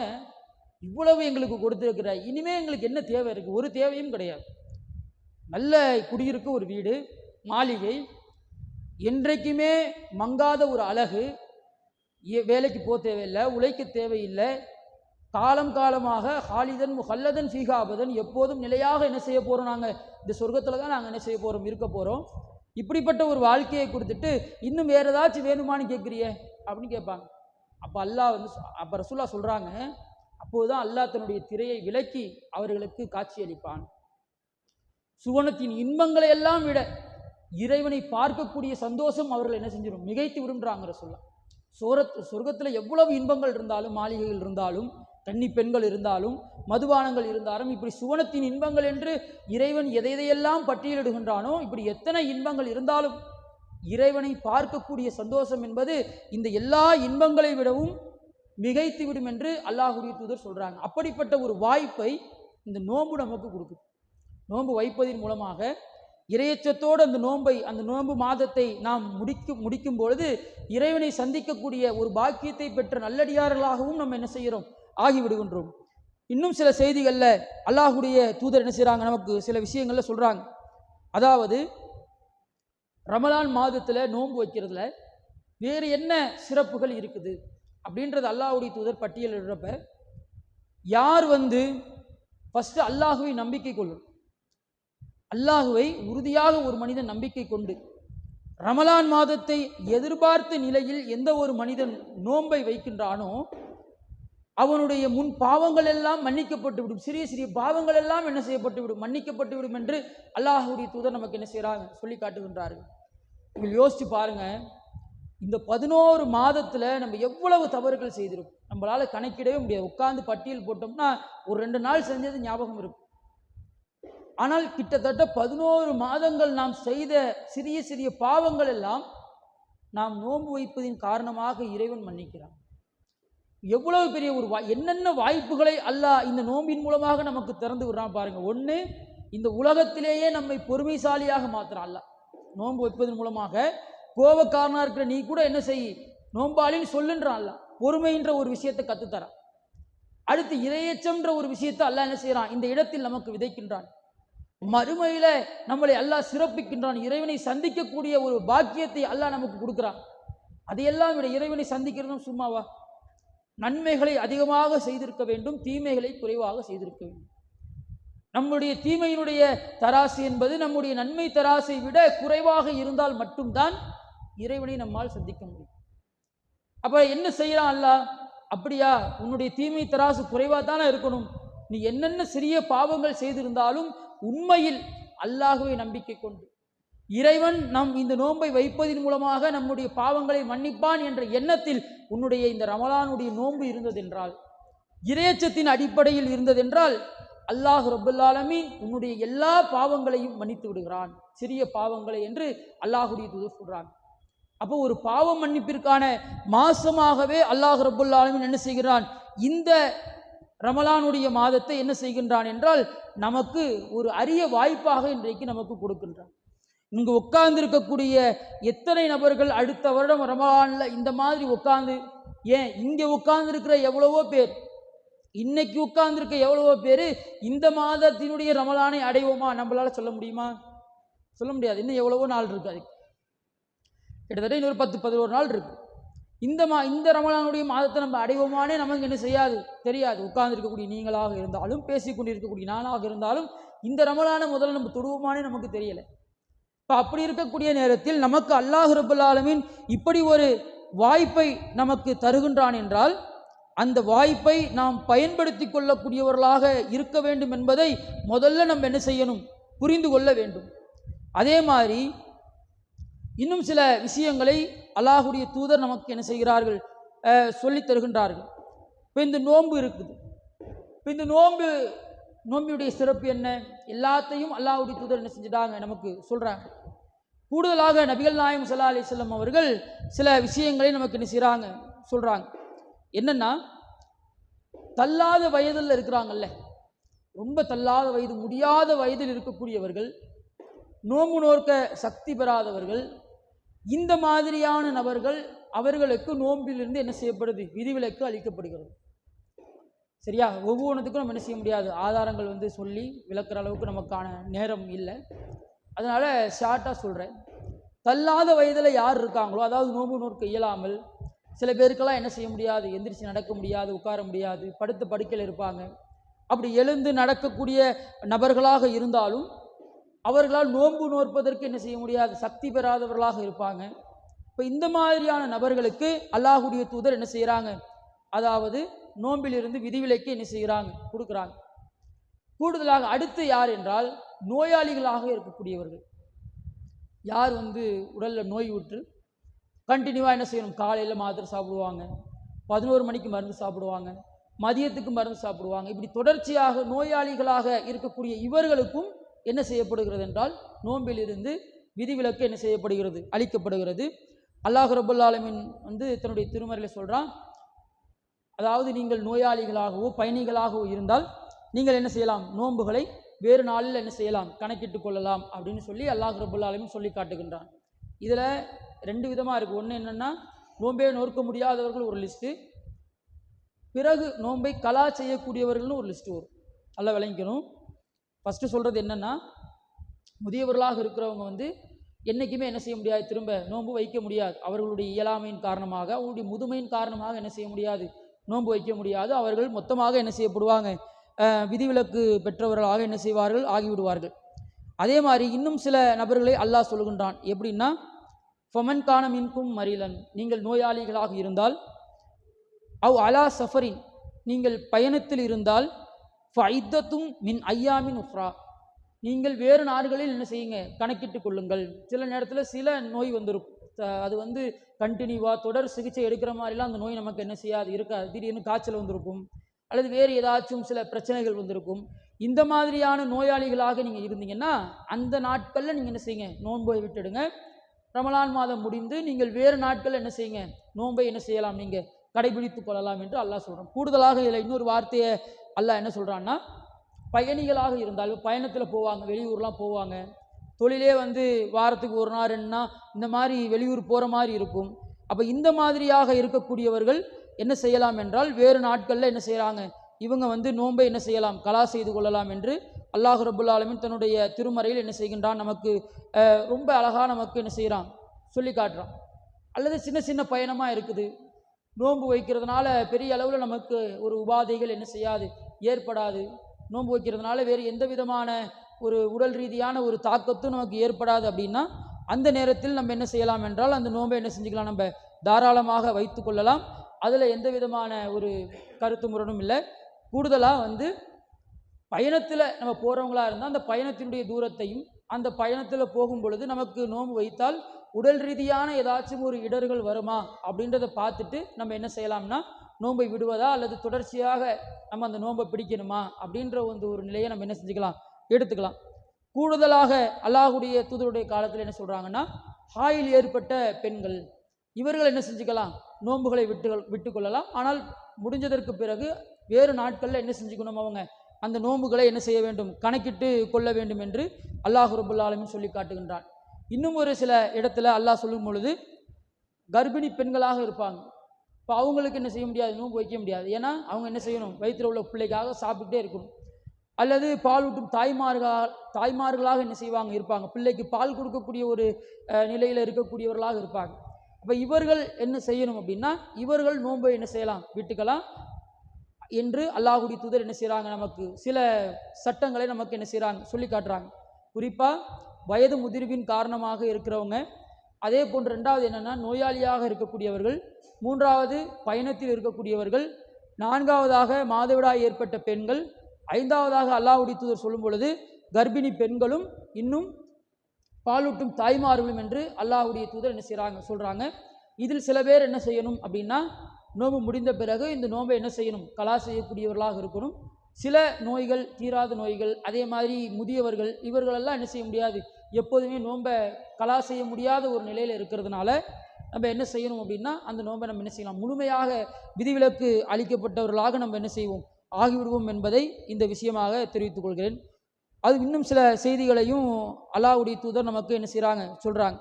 இவ்வளவு எங்களுக்கு கொடுத்துருக்கிற, இனிமே எங்களுக்கு என்ன தேவை இருக்குது? ஒரு தேவையும் கிடையாது. நல்ல குடியிருக்க ஒரு வீடு, மாளிகை, என்றைக்குமே மங்காத ஒரு அழகு, வேலைக்கு போக தேவையில்லை, உழைக்க தேவையில்லை, காலம் காலமாக ஹாலிதன் முஹல்லதன் ஃபீஹாபதன், எப்போதும் நிலையாக என்ன செய்ய போகிறோம், நாங்கள் இந்த சொர்க்கத்தில் தான் நாங்கள் என்ன செய்ய போகிறோம், இருக்க போகிறோம். இப்படிப்பட்ட ஒரு வாழ்க்கையை கொடுத்துட்டு இன்னும் வேறு ஏதாச்சும் வேணுமான்னு கேட்குறியே அப்படின்னு கேட்பாங்க. அப்போ அல்லாஹ் வந்து அப்போ ரசூலுல்லாஹ் சொல்கிறாங்க, அப்போது தான் அல்லாஹ் தன்னுடைய திரையை விலக்கி அவர்களுக்கு காட்சியளிப்பான். சுவனத்தின் இன்பங்களை எல்லாம் விட இறைவனை பார்க்கக்கூடிய சந்தோஷம் அவர்கள் என்ன செஞ்சிடும், மிகைத்து விடுன்றாங்க ரசூலுல்லாஹ். சொர்க்கத்தில் எவ்வளவு இன்பங்கள் இருந்தாலும், மாளிகைகள் இருந்தாலும், கன்னி பெண்கள் இருந்தாலும், மதுபானங்கள் இருந்தாலும், இப்படி சுவனத்தின் இன்பங்கள் என்று இறைவன் எதையெல்லாம் பட்டியலிடுகின்றானோ, இப்படி எத்தனை இன்பங்கள் இருந்தாலும் இறைவனை பார்க்கக்கூடிய சந்தோஷம் என்பது இந்த எல்லா இன்பங்களை விடவும் மிகைத்து விடும் என்று அல்லாஹ்வுடைய தூதர் சொல்றாங்க. அப்படிப்பட்ட ஒரு வாய்ப்பை இந்த நோன்பு நமக்கு கொடுக்குது. நோன்பு வைப்பதின் மூலமாக இறையச்சத்தோடு அந்த நோன்பு மாதத்தை நாம் முடிக்கும் பொழுது இறைவனை சந்திக்கக்கூடிய ஒரு பாக்கியத்தை பெற்ற நல்லடியார்களாகவும் நம்ம என்ன செய்கிறோம், ஆகிவிடுகின்றோம். இன்னும் சில செய்திகளில் அல்லாஹ்வுடைய தூதர் என்ன செய்கிறாங்க, நமக்கு சில விஷயங்களில் சொல்கிறாங்க. அதாவது ரமலான் மாதத்தில் நோன்பு வைக்கிறதுல வேறு என்ன சிறப்புகள் இருக்குது அப்படின்றது அல்லாஹ்வுடைய தூதர் பட்டியலிடுறப்ப, யார் ஃபஸ்ட்டு அல்லாஹுவை நம்பிக்கை கொள்ளும், அல்லாஹுவை உறுதியாக ஒரு மனிதன் நம்பிக்கை கொண்டு ரமலான் மாதத்தை எதிர்பார்த்த நிலையில் எந்த ஒரு மனிதன் நோன்பை வைக்கின்றானோ அவனுடைய முன் பாவங்கள் எல்லாம் மன்னிக்கப்பட்டு விடும், சிறிய சிறிய பாவங்கள் எல்லாம் என்ன செய்யப்பட்டு விடும், மன்னிக்கப்பட்டு விடும் என்று அல்லாஹ்வுடைய தூதர் நமக்கு என்ன செய்கிறாங்க, சொல்லி காட்டுகின்றார்கள். நீங்கள் யோசிச்சு பாருங்க, இந்த 11 மாதத்துல நம்ம எவ்வளவு தவறுகள் செய்திருக்கும், நம்மளால கணக்கிடவே முடியாது. உட்கார்ந்து பட்டியல் போட்டோம்னா ஒரு 2 நாள் செஞ்சது ஞாபகம் இருக்கும். ஆனால் கிட்டத்தட்ட 11 மாதங்கள் நாம் செய்த சிறிய சிறிய பாவங்கள் எல்லாம் நாம் நோன்பு வைப்பதின் காரணமாக இறைவன் மன்னிக்கிறான். எவ்வளவு பெரிய ஒரு என்னென்ன வாய்ப்புகளை அல்லாஹ் இந்த நோம்பின் மூலமாக நமக்கு திறந்து விடுறான் பாருங்க. ஒன்று, இந்த உலகத்திலேயே நம்மை பொறுமைசாலியாக மாத்துறான் அல்லாஹ். நோன்பு வைப்பதன் மூலமாக கோபக்காரனா இருக்கிற நீ கூட என்ன செய், நோம்பாளின்னு சொல்லுன்றான் அல்லாஹ். பொறுமைன்ற ஒரு விஷயத்தை கத்துத்தரான். அடுத்து இரையச்சம்ன்ற ஒரு விஷயத்தை அல்லாஹ் என்ன செய்யறான், இந்த இடத்தில் நமக்கு விதைக்கின்றான். மறுமையில நம்மளை அல்லாஹ் சிறப்பிக்கின்றான். இறைவனை சந்திக்கக்கூடிய ஒரு பாக்கியத்தை அல்லாஹ் நமக்கு கொடுக்கிறான். அதையெல்லாம் விட இறைவனை சந்திக்கிறதும் சும்மாவா? நன்மைகளை அதிகமாக செய்திருக்க வேண்டும், தீமைகளை குறைவாக செய்திருக்க வேண்டும். நம்முடைய தீமையினுடைய தராசு என்பது நம்முடைய நன்மை தராசை விட குறைவாக இருந்தால் மட்டும்தான் இறைவனை நம்மால் சந்திக்க முடியும். அப்ப என்ன செய்யறான் அல்லாஹ், அப்படியா உன்னுடைய தீமை தராசு குறைவாக தானே இருக்கணும், நீ என்னென்ன சிறிய பாவங்கள் செய்திருந்தாலும் உண்மையில் அல்லாஹ்வை நம்பிக்கை கொண்டு இறைவன் நம் இந்த நோன்பை வைப்பதன் மூலமாக நம்முடைய பாவங்களை மன்னிப்பான் என்ற எண்ணத்தில் உன்னுடைய இந்த ரமலானுடைய நோன்பு இருந்ததென்றால், இறையச்சத்தின் அடிப்படையில் இருந்ததென்றால், அல்லாஹ் ரப்பல் ஆலமீன் உன்னுடைய எல்லா பாவங்களையும் மன்னித்து விடுகிறான், சிறிய பாவங்களை என்று அல்லாஹுடைய தூதர் சொல்றான். அப்போ ஒரு பாவ மன்னிப்பிற்கான மாசமாகவே அல்லாஹ் ரப்பல் ஆலமீன் என்ன செய்கிறான், இந்த ரமலானுடைய மாதத்தை என்ன செய்கின்றான் என்றால் நமக்கு ஒரு அரிய வாய்ப்பாக இன்றைக்கு நமக்கு கொடுக்கின்றான். இங்கு உட்கார்ந்து இருக்கக்கூடிய எத்தனை நபர்கள் அடுத்த வருடம் ரமலான்ல இந்த மாதிரி உட்கார்ந்து, ஏன் இங்கே உட்கார்ந்து இருக்கிற எவ்வளவோ பேர், இன்னைக்கு உட்கார்ந்து இருக்க எவ்வளவோ பேர் இந்த மாதத்தினுடைய ரமலானை அடைவோமா நம்மளால சொல்ல முடியுமா? சொல்ல முடியாது. இன்னும் எவ்வளவோ நாள் இருக்கு, அதுக்கு கிட்டத்தட்ட இன்னொரு 10-11 நாள் இருக்கு. இந்த ரமலானுடைய மாதத்தை நம்ம அடைவோமானே நமக்கு என்ன செய்யாது, தெரியாது. உட்கார்ந்து இருக்கக்கூடிய நீங்களாக இருந்தாலும் பேசிக்கொண்டிருக்கக்கூடிய நானாக இருந்தாலும் இந்த ரமலானை முதல்ல நம்ம தொடுவோமானே நமக்கு தெரியலை. இப்போ அப்படி இருக்கக்கூடிய நேரத்தில் நமக்கு அல்லாஹ் ரப்பல் ஆலமீன் இப்படி ஒரு வாய்ப்பை நமக்கு தருகின்றான் என்றால் அந்த வாய்ப்பை நாம் பயன்படுத்தி கொள்ளக்கூடியவர்களாக இருக்க வேண்டும் என்பதை முதல்ல நம்ம என்ன செய்யணும், புரிந்து கொள்ள வேண்டும். அதே மாதிரி இன்னும் சில விஷயங்களை அல்லாஹுடைய தூதர் நமக்கு என்ன செய்கிறார்கள், சொல்லித் தருகின்றார்கள். இப்போ இந்த நோன்பு இருக்குது, இப்போ இந்த நோம்பியுடைய சிறப்பு என்ன, எல்லாத்தையும் அல்லாஹுடைய தூதர் என்ன செஞ்சிட்டாங்க நமக்கு சொல்றாங்க. கூடுதலாக நபிகள் நாயகம் ஸல்லல்லாஹு அலைஹி வஸல்லம் அவர்கள் சில விஷயங்களை நமக்கு என்ன செய்கிறாங்க, சொல்றாங்க. என்னன்னா, தள்ளாத வயதில் இருக்கிறாங்கல்ல, ரொம்ப தள்ளாத வயது, முடியாத வயதில் இருக்கக்கூடியவர்கள், நோம்பு நோற்க சக்தி பெறாதவர்கள், இந்த மாதிரியான நபர்கள், அவர்களுக்கு நோம்பிலிருந்து என்ன செய்யப்படுது, விதிவிலக்கு அளிக்கப்படுகிறது. சரியா? ஒவ்வொன்றுத்துக்கும் நம்ம என்ன செய்ய முடியாது, ஆதாரங்கள் சொல்லி விளக்குற அளவுக்கு நமக்கான நேரம் இல்லை. அதனால ஷார்ட்டாக சொல்கிறேன். தள்ளாத வயதில் யார் இருக்காங்களோ, அதாவது நோம்பு நோற்க இயலாமல், சில பேருக்கெல்லாம் என்ன செய்ய முடியாது, எந்திரிச்சு நடக்க முடியாது, உட்கார முடியாது, படுத்த படுக்கையில் இருப்பாங்க. அப்படி எழுந்து நடக்கக்கூடிய நபர்களாக இருந்தாலும் அவர்களால் நோன்பு நோற்பதற்கு என்ன செய்ய முடியாது, சக்தி பெறாதவர்களாக இருப்பாங்க. இப்போ இந்த மாதிரியான நபர்களுக்கு அல்லாஹுடைய தூதர் என்ன செய்கிறாங்க, அதாவது நோம்பிலிருந்து விதிவிலக்கு என்ன செய்கிறாங்க, கொடுக்குறாங்க. கூடுதலாக அடுத்து யார் என்றால் நோயாளிகளாக இருக்கக்கூடியவர்கள். யார் உடலில் நோய் விட்டு கண்டினியூவாக என்ன செய்யணும், காலையில் மாத்திரை சாப்பிடுவாங்க, 11 மணிக்கு மருந்து சாப்பிடுவாங்க, மதியத்துக்கு மருந்து சாப்பிடுவாங்க. இப்படி தொடர்ச்சியாக நோயாளிகளாக இருக்கக்கூடிய இவர்களுக்கும் என்ன செய்யப்படுகிறது என்றால் நோம்பிலிருந்து விதிவிலக்கு என்ன செய்யப்படுகிறது, அளிக்கப்படுகிறது. அல்லாஹ் ரப்பல் ஆலமீன் தன்னுடைய திருமறையில் சொல்கிறான், அதாவது நீங்கள் நோயாளிகளாகவோ பயணிகளாகவோ இருந்தால் நீங்கள் என்ன செய்யலாம், நோன்புகளை வேறு நாளில் என்ன செய்யலாம், கணக்கிட்டு கொள்ளலாம் அப்படின்னு சொல்லி அல்லாஹ் ரப்பல் ஆலமீன் சொல்லி காட்டுகின்றான். இதில் 2 விதமாக இருக்குது. ஒன்று என்னென்னா, நோன்பே நோற்க முடியாதவர்கள் ஒரு லிஸ்ட்டு, பிறகு நோன்பை கலா செய்யக்கூடியவர்கள்னு ஒரு லிஸ்ட்டு வரும். நல்லா விளங்கிக்கணும். ஃபஸ்ட்டு சொல்கிறது என்னென்னா, முதியவர்களாக இருக்கிறவங்க என்றைக்குமே என்ன செய்ய முடியாது, திரும்ப நோன்பு வைக்க முடியாது. அவர்களுடைய இயலாமையின் காரணமாக, அவர்களுடைய முதுமையின் காரணமாக என்ன செய்ய முடியாது, நோன்பு வைக்க முடியாது. அவர்கள் மொத்தமாக என்ன செய்யப்படுவாங்க, விதிவிலக்கு பெற்றவர்களாக என்ன செய்வார்கள், ஆகிவிடுவார்கள். அதே மாதிரி இன்னும் சில நபர்களை அல்லாஹ் சொல்கின்றான். எப்படின்னா, ஃபமன் கான மின்கும் மரிலன், நீங்கள் நோயாளிகளாக இருந்தால், அவ் அலா சஃபரின், நீங்கள் பயணத்தில் இருந்தால் ஃபைத்தத்தும் மின் ஐயாமின் உஃப்ரா, நீங்கள் வேறு நாடுகளில் என்ன செய்யுங்க, கணக்கிட்டு கொள்ளுங்கள். சில நேரத்தில் சில நோய் வந்திருக்கும், அது வந்து கண்டினியூவாக தொடர் சிகிச்சை எடுக்கிற மாதிரிலாம் அந்த நோய் நமக்கு என்ன செய்யாது, இருக்காது. திடீர்னு காய்ச்சல் வந்திருக்கும், அல்லது வேறு ஏதாச்சும் சில பிரச்சனைகள் வந்திருக்கும். இந்த மாதிரியான நோயாளிகளாக நீங்கள் இருந்தீங்கன்னா அந்த நாட்களில் நீங்கள் என்ன செய்யுங்க, நோன்பை விட்டுடுங்க. ரமலான் மாதம் முடிந்து நீங்கள் வேறு நாட்களில் என்ன செய்யுங்க, நோன்பை என்ன செய்யலாம், நீங்கள் கடைபிடித்து கொள்ளலாம் என்று அல்லாஹ் சொல்கிறான். கூடுதலாக இதில் இன்னொரு வார்த்தையை அல்லாஹ் என்ன சொல்கிறான்னா, பயணிகளாக இருந்தால் பயணத்தில் போவாங்க, வெளியூர்லாம் போவாங்க, தொழிலே வந்து வாரத்துக்கு ஒரு நாள் 2 நாள் இந்த மாதிரி வெளியூர் போகிற மாதிரி இருக்கும். அப்போ இந்த மாதிரியாக இருக்கக்கூடியவர்கள் என்ன செய்யலாம் என்றால் வேறு நாட்களில் என்ன செய்கிறாங்க, இவங்க வந்து நோன்பை என்ன செய்யலாம், கலா செய்து கொள்ளலாம் என்று அல்லாஹ் ரப்புல் ஆலமீன் தன்னுடைய திருமறையில் என்ன செய்கின்றான், நமக்கு ரொம்ப அழகாக நமக்கு என்ன செய்கிறான், சொல்லி காட்டுறான். அல்லது சின்ன சின்ன பயணமாக இருக்குது, நோன்பு வைக்கிறதுனால பெரிய அளவில் நமக்கு ஒரு உபாதைகள் என்ன செய்யாது, ஏற்படாது. நோன்பு வைக்கிறதுனால வேறு எந்த விதமான ஒரு உடல் ரீதியான ஒரு தாக்கத்தும் நமக்கு ஏற்படாது அப்படின்னா அந்த நேரத்தில் நம்ம என்ன செய்யலாம் என்றால் அந்த நோன்பை என்ன செஞ்சுக்கலாம், நம்ம தாராளமாக வைத்து கொள்ளலாம். அதில் எந்த விதமான ஒரு கருத்து முரணும் இல்லை. கூடுதலாக வந்து பயணத்தில் நம்ம போகிறவங்களா இருந்தால் அந்த பயணத்தினுடைய தூரத்தையும் அந்த பயணத்தில் போகும் பொழுது நமக்கு நோன்பு வைத்தால் உடல் ரீதியான ஏதாச்சும் ஒரு இடர்கள் வருமா அப்படின்றத பார்த்துட்டு நம்ம என்ன செய்யலாம்னா நோன்பை விடுவதா அல்லது தொடர்ச்சியாக நம்ம அந்த நோன்பை பிடிக்கணுமா அப்படின்ற ஒரு நிலையை நம்ம என்ன செஞ்சுக்கலாம், எடுத்துக்கலாம். கூடுதலாக அல்லாஹ்வுடைய தூதருடைய காலத்தில் என்ன சொல்கிறாங்கன்னா, ஹாயில் ஏற்பட்ட பெண்கள் இவர்கள் என்ன செஞ்சுக்கலாம், நோன்புகளை விட்டு கொள்ளலாம். ஆனால் முடிஞ்சதற்கு பிறகு வேறு நாட்களில் என்ன செஞ்சுக்கணும், அவங்க அந்த நோன்புகளை என்ன செய்ய வேண்டும், கணக்கிட்டு கொள்ள வேண்டும் என்று அல்லாஹ் ரப்புல் ஆலமீன் சொல்லி காட்டுகின்றான். இன்னும் ஒரு சில இடத்துல அல்லாஹ் சொல்லும் பொழுது கர்ப்பிணி பெண்களாக இருப்பாங்க. இப்போ அவங்களுக்கு என்ன செய்ய முடியாது, நோன்பு வைக்க முடியாது. ஏன்னா அவங்க என்ன செய்யணும், வயிற்றில் உள்ள பிள்ளைக்காக சாப்பிட்டுட்டே இருக்கணும். அல்லது பாலூட்டும் தாய்மார்களாக என்ன செய்வாங்க, இருப்பாங்க, பிள்ளைக்கு பால் கொடுக்கக்கூடிய ஒரு நிலையில் இருக்கக்கூடியவர்களாக இருப்பாங்க. அப்போ இவர்கள் என்ன செய்யணும் அப்படின்னா இவர்கள் நோன்பை என்ன செய்யலாம், விட்டுக்கலாம் என்று அல்லாஹ்வுடைய தூதர் என்ன செய்கிறாங்க, நமக்கு சில சட்டங்களை நமக்கு என்ன செய்கிறாங்க, சொல்லி காட்டுறாங்க. குறிப்பாக வயது முதிர்வின் காரணமாக இருக்கிறவங்க, அதே போன்று 2வது என்னென்னா நோயாளியாக இருக்கக்கூடியவர்கள், 3வது பயணத்தில் இருக்கக்கூடியவர்கள், 4வதாக மாதவிடாய் ஏற்பட்ட பெண்கள், 5வதாக அல்லாஹ்வுடைய தூதர் சொல்லும் பொழுது கர்ப்பிணி பெண்களும் இன்னும் பாலூட்டும் தாய்மார்களும் என்று அல்லாஹ்வுடைய தூதர் என்ன செய்கிறாங்க, சொல்கிறாங்க. இதில் சில பேர் என்ன செய்யணும் அப்படின்னா நோன்பு முடிந்த பிறகு இந்த நோன்பை என்ன செய்யணும், கலா செய்யக்கூடியவர்களாக இருக்கணும். சில நோய்கள், தீராத நோய்கள், அதே மாதிரி முதியவர்கள், இவர்களெல்லாம் என்ன செய்ய முடியாது, எப்போதுமே நோன்பை கலா செய்ய முடியாத ஒரு நிலையில் இருக்கிறதுனால நம்ம என்ன செய்யணும் அப்படின்னா அந்த நோன்பை நம்ம என்ன செய்யலாம், முழுமையாக விதிவிலக்கு அளிக்கப்பட்டவர்களாக நம்ம என்ன செய்வோம், ஆகிவிடுவோம் என்பதை இந்த விஷயமாக தெரிவித்துக் கொள்கிறேன். அது இன்னும் சில செய்திகளையும் அல்லாஹ்வுடைய தூதர் நமக்கு என்ன செய்கிறாங்க, சொல்கிறாங்க.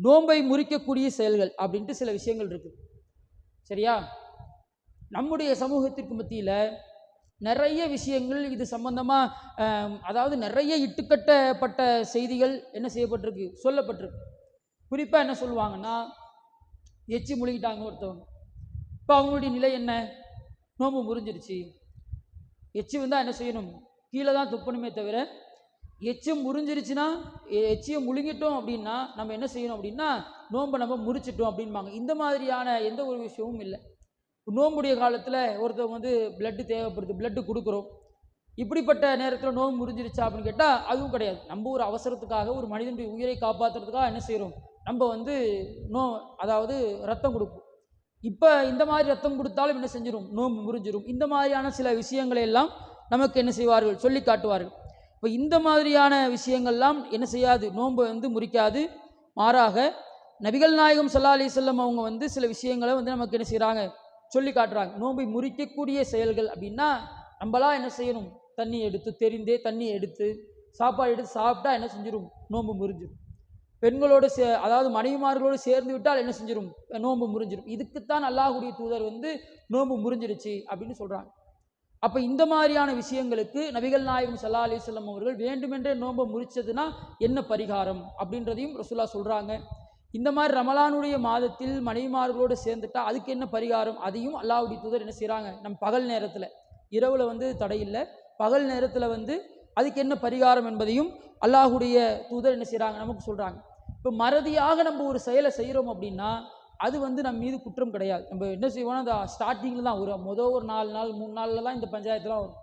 நோன்பை முறிக்கக்கூடிய செயல்கள் அப்படின்ட்டு சில விஷயங்கள் இருக்குது, சரியா? நம்முடைய சமூகத்திற்கு மத்தியில் நிறைய விஷயங்கள் இது சம்பந்தமாக, அதாவது நிறைய இட்டுக்கட்டப்பட்ட செய்திகள் என்ன செய்யப்பட்டிருக்கு, சொல்லப்பட்டிருக்கு. குறிப்பாக என்ன சொல்லுவாங்கன்னா, எச்சி முழுகிட்டாங்க ஒருத்தவங்க, இப்போ அவங்களுடைய நிலை என்ன, நோன்பு முறிஞ்சிருச்சு. எச்சி வந்தால் என்ன செய்யணும், கீழே தான் துப்பணுமே தவிர, எச்சம் முறிஞ்சிருச்சுன்னா, எச்சியை முழுங்கிட்டோம் அப்படின்னா நம்ம என்ன செய்யணும் அப்படின்னா நோன்பை நம்ம முறிச்சிட்டோம் அப்படின்பாங்க. இந்த மாதிரியான எந்த ஒரு விஷயமும் இல்லை. நோன்புடைய காலத்தில் ஒருத்தவங்க வந்து பிளட்டு தேவைப்படுது, பிளட்டு கொடுக்குறோம், இப்படிப்பட்ட நேரத்தில் நோன்பு முறிஞ்சிருச்சா அப்படின்னு கேட்டால் அதுவும் கிடையாது. நம்ம ஒரு அவசரத்துக்காக ஒரு மனிதனுடைய உயிரை காப்பாற்றுறதுக்காக என்ன செய்கிறோம், நம்ம வந்து அதாவது ரத்தம் கொடுப்போம். இப்போ இந்த மாதிரி ரத்தம் கொடுத்தாலும் என்ன செஞ்சிடும், நோன்பு முறிஞ்சிடும். இந்த மாதிரியான சில விஷயங்களை எல்லாம் நமக்கு என்ன செய்வார்கள், சொல்லி காட்டுவார்கள். இப்போ இந்த மாதிரியான விஷயங்கள்லாம் என்ன செய்யாது, நோன்பை வந்து முறிக்காது. மாறாக நபிகள் நாயகம் ஸல்லல்லாஹு அலைஹி வஸல்லம் அவங்க வந்து சில விஷயங்களை வந்து நமக்கு என்ன செய்கிறாங்க, சொல்லி காட்டுறாங்க. நோன்பை முறிக்கக்கூடிய செயல்கள் அப்படின்னா நம்மளாம் என்ன செய்யணும், தண்ணி எடுத்து தெரிந்தே தண்ணி எடுத்து சாப்பாடு எடுத்து சாப்பிட்டா என்ன செஞ்சிடும், நோன்பு முறிஞ்சிடும். பெண்களோடு அதாவது மனைவிமார்களோடு சேர்ந்து விட்டால் என்ன செஞ்சிடும், நோன்பு முறிஞ்சிடும். இதுக்குத்தான் அல்லாஹ்வுடைய தூதர் வந்து நோன்பு முறிஞ்சிருச்சு அப்படின்னு சொல்கிறாங்க. அப்போ இந்த மாதிரியான விஷயங்களுக்கு நபிகள் நாயகம் ஸல்லல்லாஹு அலைஹி வஸல்லம் அவர்கள் வேண்டுமென்றே நோன்பை முறிச்சதுன்னா என்ன பரிகாரம் அப்படின்றதையும் ரசூலுல்லாஹ் சொல்கிறாங்க. இந்த மாதிரி ரமலானுடைய மாதத்தில் மனைவிமார்களோடு சேர்ந்துட்டா அதுக்கு என்ன பரிகாரம், அதையும் அல்லாஹ்வுடைய தூதர் என்ன செய்கிறாங்க, நம்ம பகல் நேரத்தில், இரவில் வந்து தடையில்லை, பகல் நேரத்தில் வந்து அதுக்கு என்ன பரிகாரம் என்பதையும் அல்லாஹ்வுடைய தூதர் என்ன செய்கிறாங்க, நமக்கு சொல்கிறாங்க. இப்போ மறதியாக நம்ம ஒரு செயலை செய்கிறோம் அப்படின்னா அது நம்ம மீது குற்றம் கிடையாது. நம்ம என்ன செய்வோம்னா அந்த ஸ்டார்டிங்கில் தான் ஒரு ஒரு 4 நாள் 3 நாளில் தான் இந்த பஞ்சாயத்துலாம் வரும்.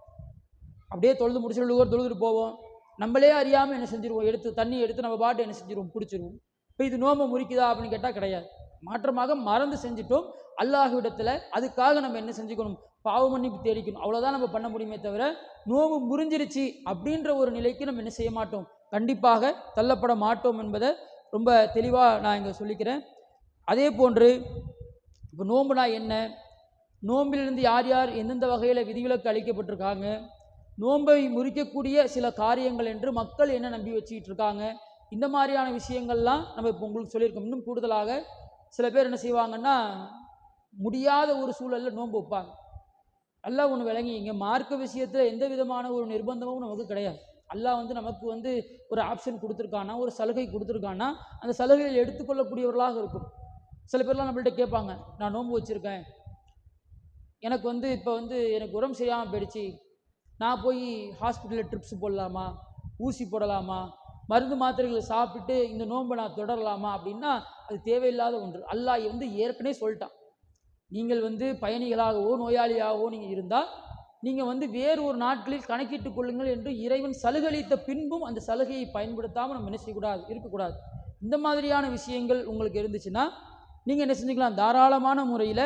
அப்படியே தொழுது முடிச்சுட்டு தொழுதுட்டு போவோம். நம்மளே அறியாமல் என்ன செஞ்சிருவோம், தண்ணி எடுத்து நம்ம பாட்டு என்ன செஞ்சிருவோம், பிடிச்சிருவோம். இப்போ இது நோம்பை முறிக்குதா அப்படின்னு கேட்டால் கிடையாது. மாற்றமாக மறந்து செஞ்சிட்டோம். அல்லாஹ்விடத்தில் அதுக்காக நம்ம என்ன செஞ்சுக்கணும், பாவ மன்னிப்பு தேடிக்கணும். அவ்வளோதான் நம்ம பண்ண முடியுமே தவிர நோம்பு முறிஞ்சிருச்சு அப்படின்ற ஒரு நிலைக்கு நம்ம என்ன செய்ய மாட்டோம், கண்டிப்பாக தள்ளப்பட மாட்டோம் என்பதை ரொம்ப தெளிவாக நான் இங்கே சொல்லிக்கிறேன். அதே போன்று இப்போ நோம்புனா என்ன, நோம்பிலிருந்து யார் யார் எந்தெந்த வகையில் விதிவிலக்கு அளிக்கப்பட்டிருக்காங்க, நோன்பை முறிக்கக்கூடிய சில காரியங்கள் என்று மக்கள் என்ன நம்பி வச்சுக்கிட்டு இருக்காங்க, இந்த மாதிரியான விஷயங்கள்லாம் நம்ம இப்போ உங்களுக்கு சொல்லியிருக்கோம். இன்னும் கூடுதலாக சில பேர் என்ன செய்வாங்கன்னா, முடியாத ஒரு சூழலில் நோன்பு வைப்பாங்க. நல்லா ஒன்று விளங்கி, இங்கே மார்க்க விஷயத்தில் எந்த விதமான ஒரு நிர்பந்தமும் நமக்கு கிடையாது. அல்லாஹ் நமக்கு ஒரு ஆப்ஷன் கொடுத்துருக்கானா, ஒரு சலுகை கொடுத்துருக்கானா, அந்த சலுகையில் எடுத்துக்கொள்ளக்கூடியவர்களாக இருக்கும். சில பேர்லாம் நம்மள்ட்ட கேட்பாங்க, நான் நோன்பு வச்சுருக்கேன், எனக்கு இப்போ எனக்கு உடம்பு சரியாமல் போயிடுச்சு, நான் போய் ஹாஸ்பிட்டலில் ட்ரிப்ஸ் போடலாமா, ஊசி போடலாமா, மருந்து மாத்திரைகளை சாப்பிட்டு இந்த நோன்பை நான் தொடரலாமா அப்படின்னா அது தேவையில்லாத ஒன்று. அல்லாஹ் ஏற்கனவே சொல்லிட்டான், நீங்கள் பயணிகளாகவோ நோயாளியாகவோ நீங்கள் இருந்தால் நீங்கள் வேறு ஒரு நாட்களில் கணக்கிட்டுக் கொள்ளுங்கள் என்று இறைவன் சலுகளித்த பின்பும் அந்த சலுகையை பயன்படுத்தாமல் நம்ம என்ன செய்யக்கூடாது, இருக்கக்கூடாது. இந்த மாதிரியான விஷயங்கள் உங்களுக்கு இருந்துச்சுன்னா நீங்கள் என்ன செஞ்சுக்கலாம், தாராளமான முறையில்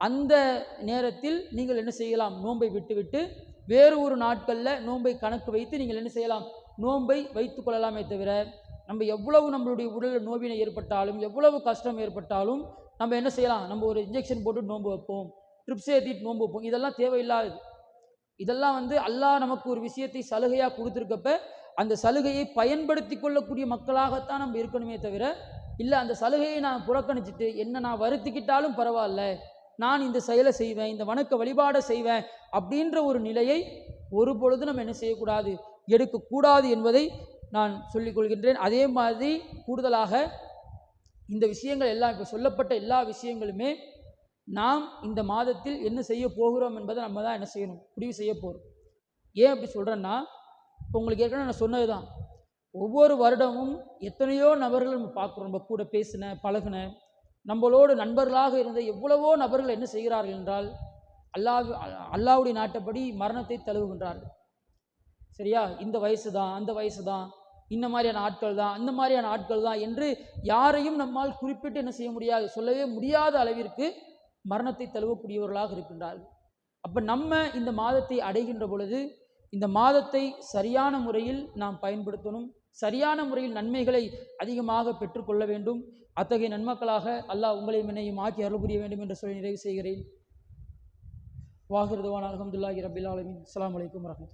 அந்த நேரத்தில் நீங்கள் என்ன செய்யலாம், நோன்பை விட்டுவிட்டு வேறு ஒரு நாட்களில் நோன்பை கணக்கு வைத்து நீங்கள் என்ன செய்யலாம், நோன்பை வைத்துக் கொள்ளலாமே தவிர நம்ம எவ்வளவு நம்மளுடைய உடலில் நோவினை ஏற்பட்டாலும் எவ்வளவு கஷ்டம் ஏற்பட்டாலும் நம்ம என்ன செய்யலாம், நம்ம ஒரு இன்ஜெக்ஷன் போட்டு நோன்பு வைப்போம், ட்ரிப்ஸ் ஏற்றிட்டு நோன்பு வைப்போம், இதெல்லாம் தேவையில்லாது. இதெல்லாம் அல்லாஹ் நமக்கு ஒரு விஷயத்தை சலுகையாக கொடுத்துருக்கப்ப அந்த சலுகையை பயன்படுத்தி கொள்ளக்கூடிய மக்களாகத்தான் நம்ம இருக்கணுமே தவிர, இல்லை அந்த சலுகையை நான் புறக்கணிச்சிட்டு என்ன நான் வருத்திக்கிட்டாலும் பரவாயில்ல, நான் இந்த செயலை செய்வேன், இந்த வணக்க வழிபாடை செய்வேன் அப்படின்ற ஒரு நிலையை ஒரு பொழுது நம்ம என்ன செய்யக்கூடாது, எடுக்கக்கூடாது என்பதை நான் சொல்லிக் கொள்கின்றேன். அதே மாதிரி கூடுதலாக இந்த விஷயங்கள் எல்லாம், இப்போ சொல்லப்பட்ட எல்லா விஷயங்களுமே நாம் இந்த மாதத்தில் என்ன செய்ய போகிறோம் என்பதை நம்ம தான் என்ன செய்யணும், முடிவு செய்ய போகிறோம். ஏன் அப்படி சொல்கிறேன்னா, இப்போ உங்களுக்கு ஏற்கனவே நான் சொன்னது தான், ஒவ்வொரு வருடமும் எத்தனையோ நபர்கள் நம்ம பார்க்குறோம், நம்ம கூட பேசின பழகின நம்மளோடு நண்பர்களாக இருந்த எவ்வளவோ நபர்கள் என்ன செய்கிறார்கள் என்றால் அல்லாஹ்வுடைய நாட்டப்படி மரணத்தை தழுவுகின்றார்கள். சரியா, இந்த வயசு தான், அந்த வயசு தான், இந்த மாதிரியான ஆட்கள் தான், அந்த மாதிரியான ஆட்கள் தான் என்று யாரையும் நம்மால் குறிப்பிட்டு என்ன செய்ய முடியாது, சொல்லவே முடியாத அளவிற்கு மரணத்தை தழுவக்கூடியவர்களாக இருக்கின்றார்கள். அப்போ நம்ம இந்த மாதத்தை அடைகின்ற பொழுது இந்த மாதத்தை சரியான முறையில் நாம் பயன்படுத்தணும், சரியான முறையில் நன்மைகளை அதிகமாக பெற்றுக்கொள்ள வேண்டும். அத்தகைய நன்மக்களாக அல்லாஹ் உங்களையும் என்னையும் ஆக்கி அருள் புரிய வேண்டும் என்று சொல்லி நிறைவு செய்கிறேன். வாஹிர் துவானா அல்ஹம்துலில்லாஹி ரப்பில் ஆலமீன். அஸ்ஸலாமு அலைக்கும் வரஹ்மத்துல்லாஹி.